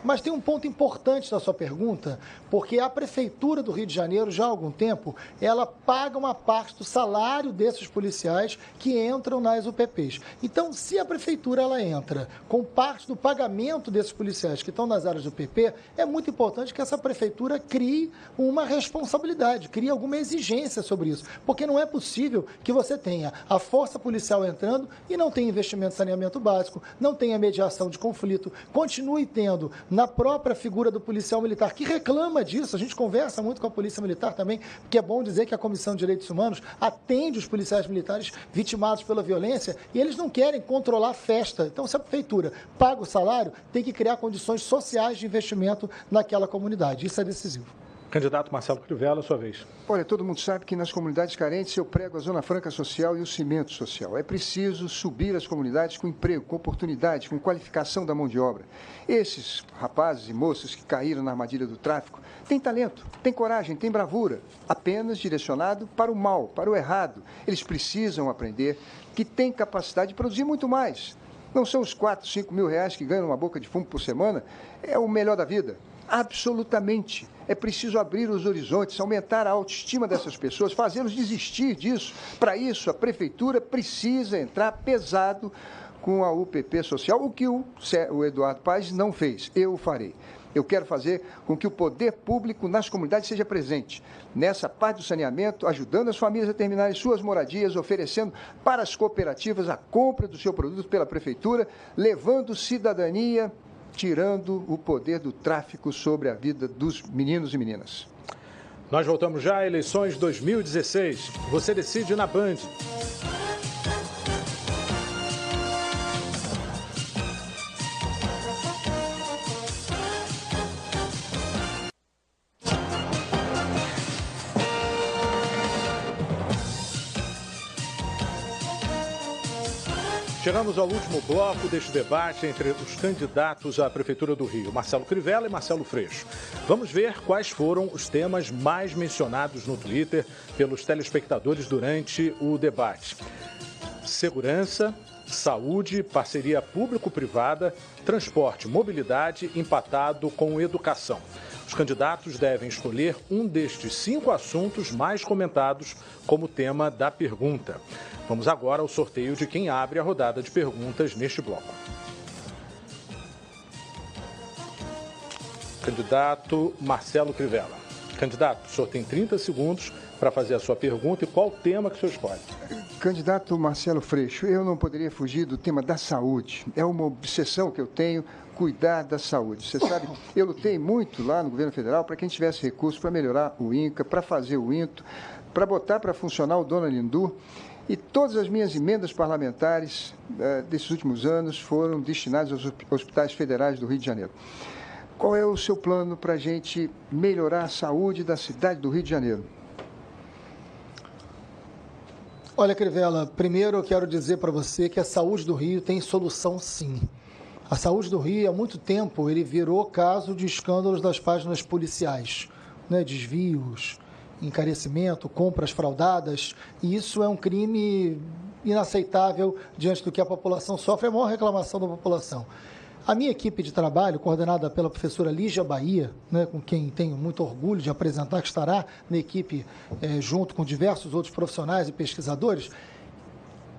Mas tem um ponto importante na sua pergunta, porque a Prefeitura do Rio de Janeiro, já há algum tempo, ela paga uma parte do salário desses policiais que entram nas UPPs. Então, se a Prefeitura ela entra com parte do pagamento desses policiais que estão nas áreas do UPP, é muito importante que essa Prefeitura crie uma responsabilidade, crie alguma exigência sobre isso. Porque não é possível que você tenha a força policial entrando e não tenha investimento em saneamento básico, não tenha mediação de conflito, continue tendo na própria figura do policial militar, que reclama disso. A gente conversa muito com a Polícia Militar também, porque é bom dizer que a Comissão de Direitos Humanos atende os policiais militares vitimados pela violência e eles não querem controlar a festa. Então, se a Prefeitura paga o salário, tem que criar condições sociais de investimento naquela comunidade. Isso é decisivo. Candidato Marcelo Crivella, sua vez. Olha, todo mundo sabe que nas comunidades carentes eu prego a Zona Franca Social e o cimento social. É preciso subir as comunidades com emprego, com oportunidade, com qualificação da mão de obra. Esses rapazes e moças que caíram na armadilha do tráfico têm talento, têm coragem, têm bravura, apenas direcionado para o mal, para o errado. Eles precisam aprender que têm capacidade de produzir muito mais. Não são os 4, 5 mil reais que ganham uma boca de fumo por semana, é o melhor da vida. Absolutamente. É preciso abrir os horizontes, aumentar a autoestima dessas pessoas, fazê-los desistir disso. Para isso, a Prefeitura precisa entrar pesado com a UPP social, o que o Eduardo Paes não fez. Eu o farei. Eu quero fazer com que o poder público nas comunidades seja presente. Nessa parte do saneamento, ajudando as famílias a terminarem suas moradias, oferecendo para as cooperativas a compra do seu produto pela Prefeitura, levando cidadania, tirando o poder do tráfico sobre a vida dos meninos e meninas. Nós voltamos já a eleições 2016. Você decide na Band. Chegamos ao último bloco deste debate entre os candidatos à Prefeitura do Rio, Marcelo Crivella e Marcelo Freixo. Vamos ver quais foram os temas mais mencionados no Twitter pelos telespectadores durante o debate. Segurança, saúde, parceria público-privada, transporte, mobilidade, empatado com educação. Os candidatos devem escolher um destes 5 assuntos mais comentados como tema da pergunta. Vamos agora ao sorteio de quem abre a rodada de perguntas neste bloco. Candidato Marcelo Crivella. Candidato, o senhor tem 30 segundos para fazer a sua pergunta e qual o tema que o senhor escolhe? Candidato Marcelo Freixo, eu não poderia fugir do tema da saúde. É uma obsessão que eu tenho, cuidar da saúde. Você sabe, eu lutei muito lá no governo federal para que a gente tivesse recursos para melhorar o INCA, para fazer o INTO, para botar para funcionar o Dona Lindu. E todas as minhas emendas parlamentares desses últimos anos foram destinadas aos hospitais federais do Rio de Janeiro. Qual é o seu plano para a gente melhorar a saúde da cidade do Rio de Janeiro? Olha, Crivella, primeiro eu quero dizer para você que a saúde do Rio tem solução sim. A saúde do Rio, há muito tempo, ele virou caso de escândalos das páginas policiais, né? Desvios, encarecimento, compras fraudadas, e isso é um crime inaceitável diante do que a população sofre, é a maior reclamação da população. A minha equipe de trabalho, coordenada pela professora Lígia Bahia, né, com quem tenho muito orgulho de apresentar, que estará na equipe junto com diversos outros profissionais e pesquisadores,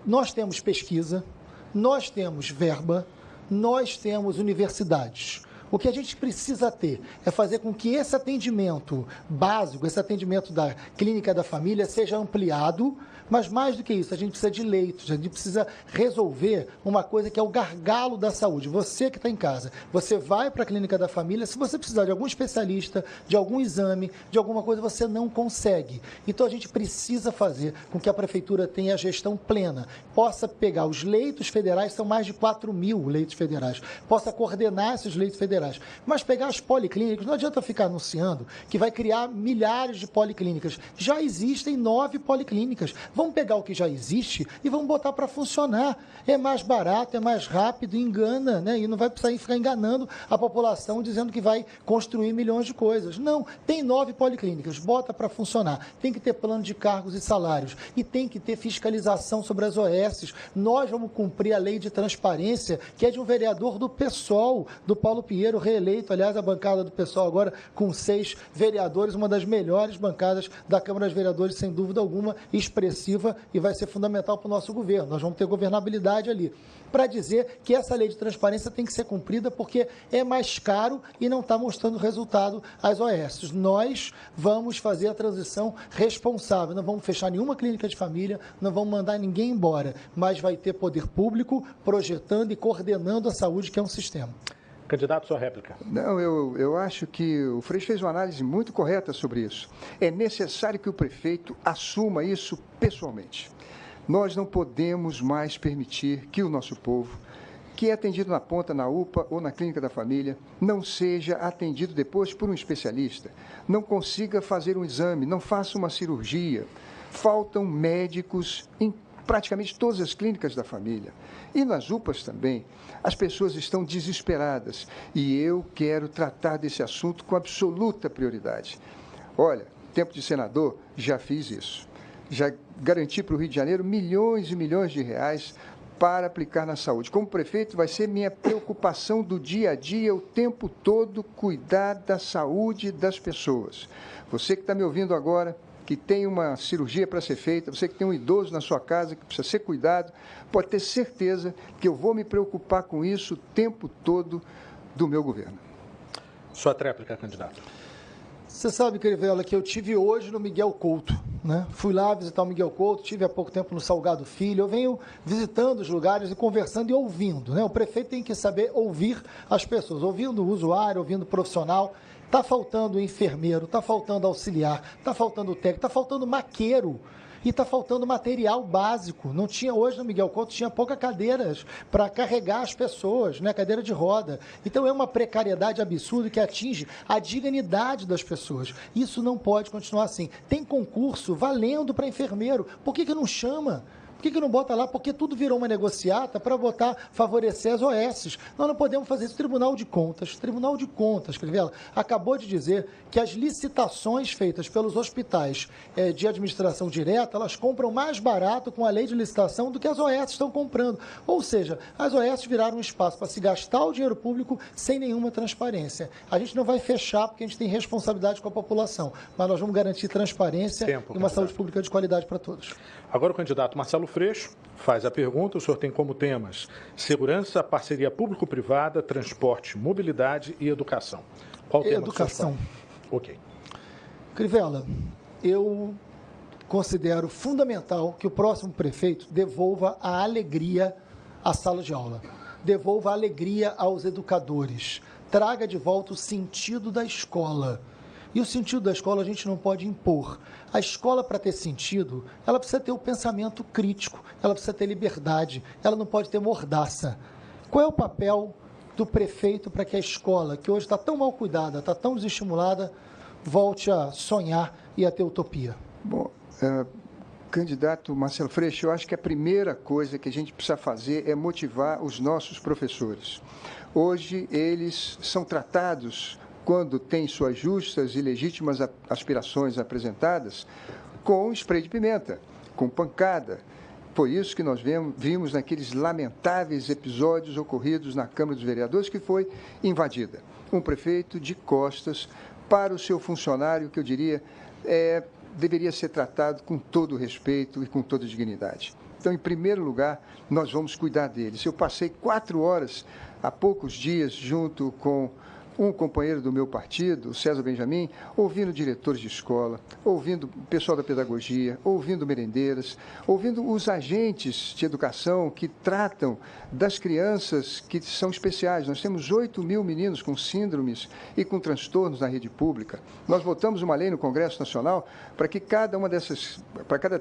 nós temos pesquisa, nós temos verba, nós temos universidades. O que a gente precisa ter é fazer com que esse atendimento básico, esse atendimento da clínica da família seja ampliado, mas mais do que isso, a gente precisa de leitos, a gente precisa resolver uma coisa que é o gargalo da saúde. Você que está em casa, você vai para a clínica da família, se você precisar de algum especialista, de algum exame, de alguma coisa, você não consegue. Então a gente precisa fazer com que a prefeitura tenha a gestão plena, possa pegar os leitos federais, são mais de 4.000 leitos federais, possa coordenar esses leitos federais, mas pegar as policlínicas, não adianta ficar anunciando que vai criar milhares de policlínicas. Já existem 9 policlínicas. Vamos pegar o que já existe e vamos botar para funcionar. É mais barato, é mais rápido, engana, né? E não vai precisar ficar enganando a população dizendo que vai construir milhões de coisas. Não, tem 9 policlínicas, bota para funcionar. Tem que ter plano de cargos e salários e tem que ter fiscalização sobre as OS. Nós vamos cumprir a lei de transparência, que é de um vereador do PSOL, do Paulo Pinheiro, reeleito. Aliás, a bancada do PSOL agora com 6 vereadores, uma das melhores bancadas da Câmara dos Vereadores, sem dúvida alguma, expressiva, e vai ser fundamental para o nosso governo. Nós vamos ter governabilidade ali. Para dizer que essa lei de transparência tem que ser cumprida porque é mais caro e não está mostrando resultado às OS. Nós vamos fazer a transição responsável. Não vamos fechar nenhuma clínica de família, não vamos mandar ninguém embora, mas vai ter poder público projetando e coordenando a saúde, que é um sistema. Candidato, sua réplica. Não, eu acho que o Freixo fez uma análise muito correta sobre isso. É necessário que o prefeito assuma isso pessoalmente. Nós não podemos mais permitir que o nosso povo, que é atendido na ponta, na UPA ou na clínica da família, não seja atendido depois por um especialista, não consiga fazer um exame, não faça uma cirurgia. Faltam médicos em praticamente todas as clínicas da família. E nas UPAs também, as pessoas estão desesperadas e eu quero tratar desse assunto com absoluta prioridade. Olha, tempo de senador, já fiz isso. Já garanti para o Rio de Janeiro milhões e milhões de reais para aplicar na saúde. Como prefeito, vai ser minha preocupação do dia a dia, o tempo todo, cuidar da saúde das pessoas. Você que está me ouvindo agora, que tem uma cirurgia para ser feita, você que tem um idoso na sua casa que precisa ser cuidado, pode ter certeza que eu vou me preocupar com isso o tempo todo do meu governo. Sua tréplica, candidato. Você sabe, Crivella, que eu tive hoje no Miguel Couto, né? Fui lá visitar o Miguel Couto, tive há pouco tempo no Salgado Filho. Eu venho visitando os lugares e conversando e ouvindo, né? O prefeito tem que saber ouvir as pessoas, ouvindo o usuário, ouvindo o profissional. Está faltando enfermeiro, está faltando auxiliar, está faltando técnico, está faltando maqueiro e está faltando material básico. Não tinha hoje no Miguel Couto, tinha poucas cadeiras para carregar as pessoas, né? Cadeira de roda. Então é uma precariedade absurda que atinge a dignidade das pessoas. Isso não pode continuar assim. Tem concurso valendo para enfermeiro. Por que não chama? Por que não bota lá? Porque tudo virou uma negociata para favorecer as OS. Nós não podemos fazer isso. Tribunal de Contas, Crivella, acabou de dizer que as licitações feitas pelos hospitais de administração direta, elas compram mais barato com a lei de licitação do que as OS estão comprando. Ou seja, as OS viraram um espaço para se gastar o dinheiro público sem nenhuma transparência. A gente não vai fechar porque a gente tem responsabilidade com a população, mas nós vamos garantir transparência e uma saúde pública de qualidade para todos. Agora o candidato Marcelo Freixo faz a pergunta. O senhor tem como temas segurança, parceria público-privada, transporte, mobilidade e educação. Qual o tema? Educação. Ok. Crivella, eu considero fundamental que o próximo prefeito devolva a alegria à sala de aula, devolva a alegria aos educadores, traga de volta o sentido da escola. E o sentido da escola a gente não pode impor. A escola, para ter sentido, ela precisa ter o pensamento crítico, ela precisa ter liberdade, ela não pode ter mordaça. Qual é o papel do prefeito para que a escola, que hoje está tão mal cuidada, está tão desestimulada, volte a sonhar e a ter utopia? Bom, candidato Marcelo Freixo, eu acho que a primeira coisa que a gente precisa fazer é motivar os nossos professores. Hoje, eles são tratados, quando têm suas justas e legítimas aspirações apresentadas, com spray de pimenta, com pancada. Foi isso que nós vimos naqueles lamentáveis episódios ocorridos na Câmara dos Vereadores, que foi invadida. Um prefeito de costas para o seu funcionário, que eu diria, deveria ser tratado com todo respeito e com toda dignidade. Então, em primeiro lugar, nós vamos cuidar deles. Eu passei 4 horas, há poucos dias, junto com um companheiro do meu partido, o César Benjamin, ouvindo diretores de escola, ouvindo o pessoal da pedagogia, ouvindo merendeiras, ouvindo os agentes de educação que tratam das crianças que são especiais. Nós temos 8 mil meninos com síndromes e com transtornos na rede pública. Nós votamos uma lei no Congresso Nacional para que cada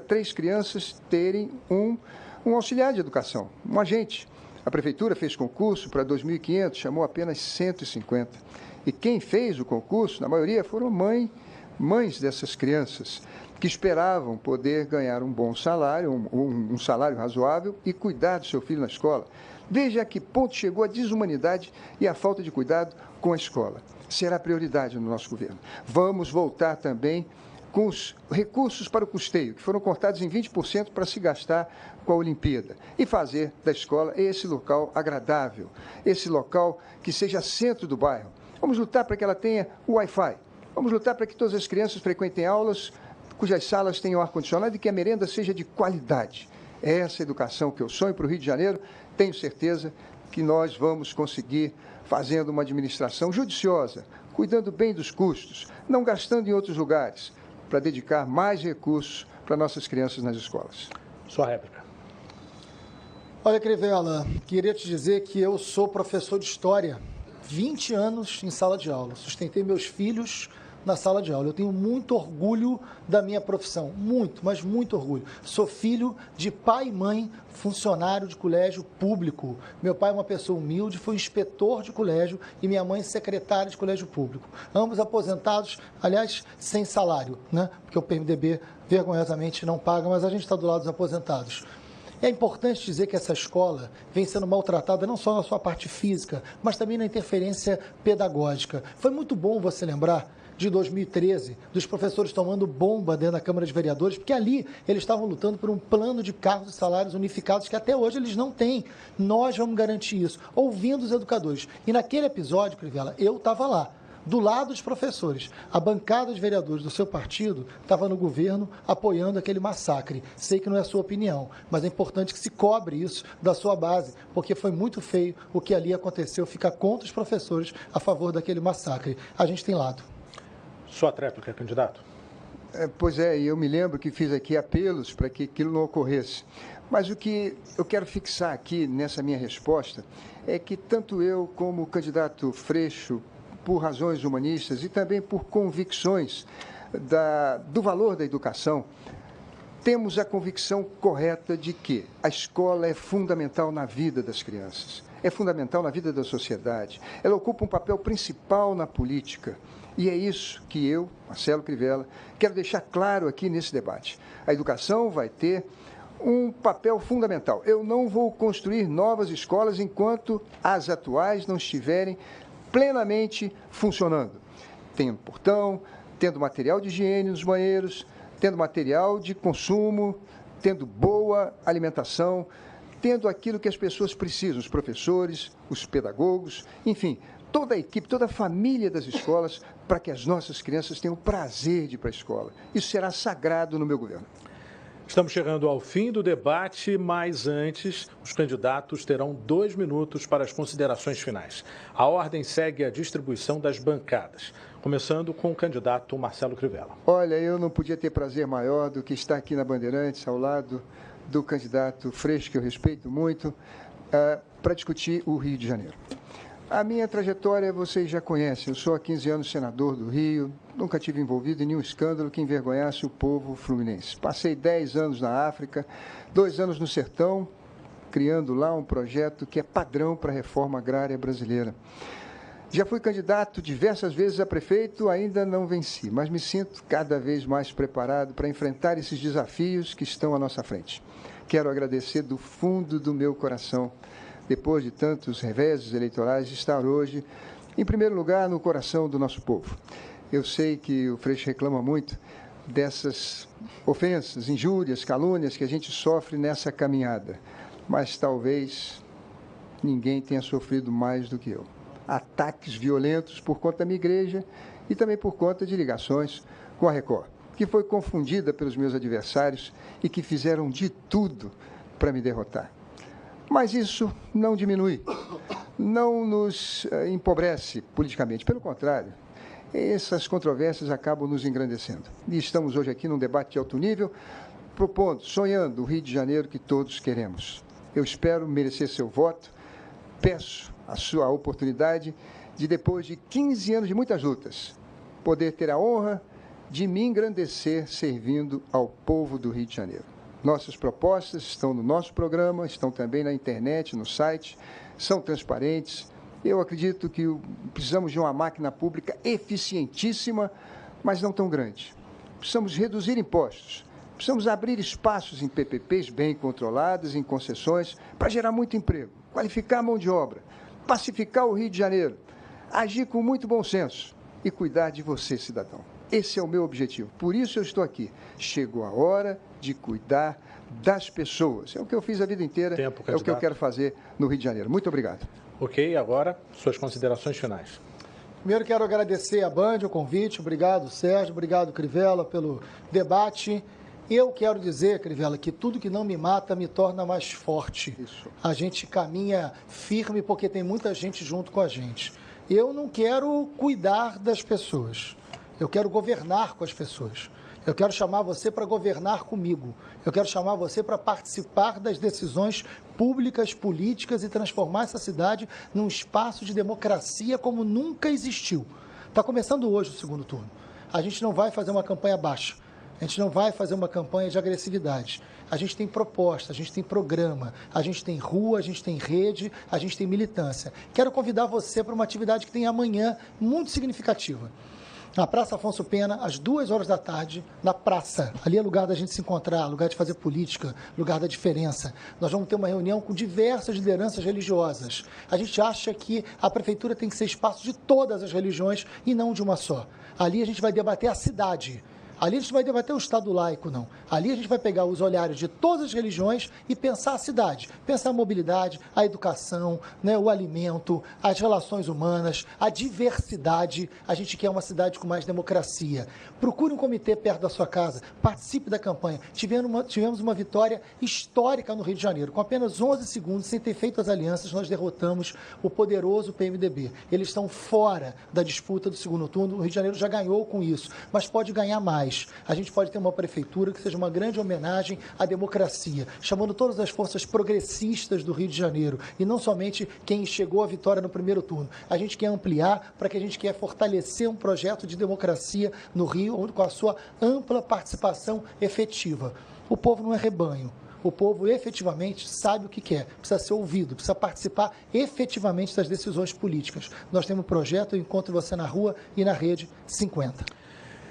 3 crianças terem um auxiliar de educação, um agente. A Prefeitura fez concurso para 2.500, chamou apenas 150. E quem fez o concurso, na maioria, foram mães dessas crianças, que esperavam poder ganhar um bom salário, um salário razoável e cuidar do seu filho na escola. Veja a que ponto chegou a desumanidade e a falta de cuidado com a escola. Será prioridade no nosso governo. Vamos voltar também com os recursos para o custeio, que foram cortados em 20% para se gastar com a Olimpíada, e fazer da escola esse local agradável, esse local que seja centro do bairro. Vamos lutar para que ela tenha o Wi-Fi, vamos lutar para que todas as crianças frequentem aulas cujas salas tenham ar-condicionado e que a merenda seja de qualidade. É essa educação que eu sonho para o Rio de Janeiro. Tenho certeza que nós vamos conseguir fazendo uma administração judiciosa, cuidando bem dos custos, não gastando em outros lugares, para dedicar mais recursos para nossas crianças nas escolas. Sua réplica. Olha, Crivella, queria te dizer que eu sou professor de História, 20 anos em sala de aula. Sustentei meus filhos na sala de aula. Eu tenho muito orgulho da minha profissão, muito, mas muito orgulho. Sou filho de pai e mãe, funcionário de colégio público. Meu pai é uma pessoa humilde, foi inspetor de colégio e minha mãe secretária de colégio público. Ambos aposentados, aliás, sem salário, né? Porque o PMDB vergonhosamente não paga, mas a gente está do lado dos aposentados. É importante dizer que essa escola vem sendo maltratada não só na sua parte física, mas também na interferência pedagógica. Foi muito bom você lembrar de 2013, dos professores tomando bomba dentro da Câmara de Vereadores, porque ali eles estavam lutando por um plano de cargos e salários unificados que até hoje eles não têm. Nós vamos garantir isso, ouvindo os educadores. E naquele episódio, Crivella, eu estava lá, do lado dos professores. A bancada de vereadores do seu partido estava no governo apoiando aquele massacre. Sei que não é a sua opinião, mas é importante que se cobre isso da sua base, porque foi muito feio o que ali aconteceu, ficar contra os professores a favor daquele massacre. A gente tem lado. Sua tréplica, candidato. Pois é, e eu me lembro que fiz aqui apelos para que aquilo não ocorresse. Mas o que eu quero fixar aqui nessa minha resposta é que tanto eu como o candidato Freixo, por razões humanistas e também por convicções do valor da educação, temos a convicção correta de que a escola é fundamental na vida das crianças, é fundamental na vida da sociedade, ela ocupa um papel principal na política. E é isso que eu, Marcelo Crivella, quero deixar claro aqui nesse debate. A educação vai ter um papel fundamental. Eu não vou construir novas escolas enquanto as atuais não estiverem plenamente funcionando. Tendo portão, tendo material de higiene nos banheiros, tendo material de consumo, tendo boa alimentação, tendo aquilo que as pessoas precisam, os professores, os pedagogos, enfim, toda a equipe, toda a família das escolas, para que as nossas crianças tenham o prazer de ir para a escola. Isso será sagrado no meu governo. Estamos chegando ao fim do debate, mas antes, os candidatos terão 2 minutos para as considerações finais. A ordem segue a distribuição das bancadas, começando com o candidato Marcelo Crivella. Olha, eu não podia ter prazer maior do que estar aqui na Bandeirantes, ao lado do candidato Freixo, que eu respeito muito, para discutir o Rio de Janeiro. A minha trajetória vocês já conhecem. Eu sou há 15 anos senador do Rio, nunca tive envolvido em nenhum escândalo que envergonhasse o povo fluminense. Passei 10 anos na África, 2 anos no Sertão, criando lá um projeto que é padrão para a reforma agrária brasileira. Já fui candidato diversas vezes a prefeito, ainda não venci, mas me sinto cada vez mais preparado para enfrentar esses desafios que estão à nossa frente. Quero agradecer do fundo do meu coração, depois de tantos reveses eleitorais, estar hoje, em primeiro lugar, no coração do nosso povo. Eu sei que o Freixo reclama muito dessas ofensas, injúrias, calúnias que a gente sofre nessa caminhada, mas talvez ninguém tenha sofrido mais do que eu. Ataques violentos por conta da minha igreja e também por conta de ligações com a Record, que foi confundida pelos meus adversários e que fizeram de tudo para me derrotar. Mas isso não diminui, não nos empobrece politicamente. Pelo contrário, essas controvérsias acabam nos engrandecendo. E estamos hoje aqui num debate de alto nível, propondo, sonhando o Rio de Janeiro que todos queremos. Eu espero merecer seu voto, peço a sua oportunidade de, depois de 15 anos de muitas lutas, poder ter a honra de me engrandecer servindo ao povo do Rio de Janeiro. Nossas propostas estão no nosso programa, estão também na internet, no site, são transparentes. Eu acredito que precisamos de uma máquina pública eficientíssima, mas não tão grande. Precisamos reduzir impostos, precisamos abrir espaços em PPPs bem controlados, em concessões, para gerar muito emprego, qualificar a mão de obra, pacificar o Rio de Janeiro, agir com muito bom senso e cuidar de você, cidadão. Esse é o meu objetivo. Por isso eu estou aqui. Chegou a hora de cuidar das pessoas. É o que eu fiz a vida inteira, é o que eu quero fazer no Rio de Janeiro. Muito obrigado. Ok, agora suas considerações finais. Primeiro quero agradecer a Band o convite. Obrigado, Sérgio. Obrigado, Crivella, pelo debate. Eu quero dizer, Crivella, que tudo que não me mata me torna mais forte. Isso. A gente caminha firme porque tem muita gente junto com a gente. Eu não quero cuidar das pessoas. Eu quero governar com as pessoas. Eu quero chamar você para governar comigo. Eu quero chamar você para participar das decisões públicas, políticas e transformar essa cidade num espaço de democracia como nunca existiu. Está começando hoje o segundo turno. A gente não vai fazer uma campanha baixa. A gente não vai fazer uma campanha de agressividade. A gente tem proposta, a gente tem programa, a gente tem rua, a gente tem rede, a gente tem militância. Quero convidar você para uma atividade que tem amanhã muito significativa. Na Praça Afonso Pena, às 2 da tarde, na praça. Ali é lugar da gente se encontrar, lugar de fazer política, lugar da diferença. Nós vamos ter uma reunião com diversas lideranças religiosas. A gente acha que a prefeitura tem que ser espaço de todas as religiões e não de uma só. Ali a gente vai debater a cidade. Ali a gente vai debater o Estado laico, não. Ali a gente vai pegar os olhares de todas as religiões e pensar a cidade. Pensar a mobilidade, a educação, né, o alimento, as relações humanas, a diversidade. A gente quer uma cidade com mais democracia. Procure um comitê perto da sua casa. Participe da campanha. Tivemos uma vitória histórica no Rio de Janeiro. Com apenas 11 segundos, sem ter feito as alianças, nós derrotamos o poderoso PMDB. Eles estão fora da disputa do segundo turno. O Rio de Janeiro já ganhou com isso, mas pode ganhar mais. A gente pode ter uma prefeitura que seja uma grande homenagem à democracia, chamando todas as forças progressistas do Rio de Janeiro e não somente quem chegou à vitória no primeiro turno. A gente quer ampliar para que a gente quer fortalecer um projeto de democracia no Rio com a sua ampla participação efetiva. O povo não é rebanho. O povo efetivamente sabe o que quer, precisa ser ouvido, precisa participar efetivamente das decisões políticas. Nós temos um projeto, eu encontro você na rua e na rede 50.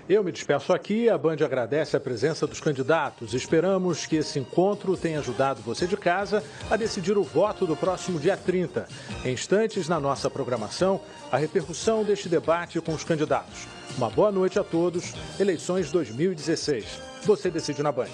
Eu me despeço aqui, a Band agradece a presença dos candidatos. Esperamos que esse encontro tenha ajudado você de casa a decidir o voto do próximo dia 30. Em instantes, na nossa programação, a repercussão deste debate com os candidatos. Uma boa noite a todos. Eleições 2016. Você decide na Band.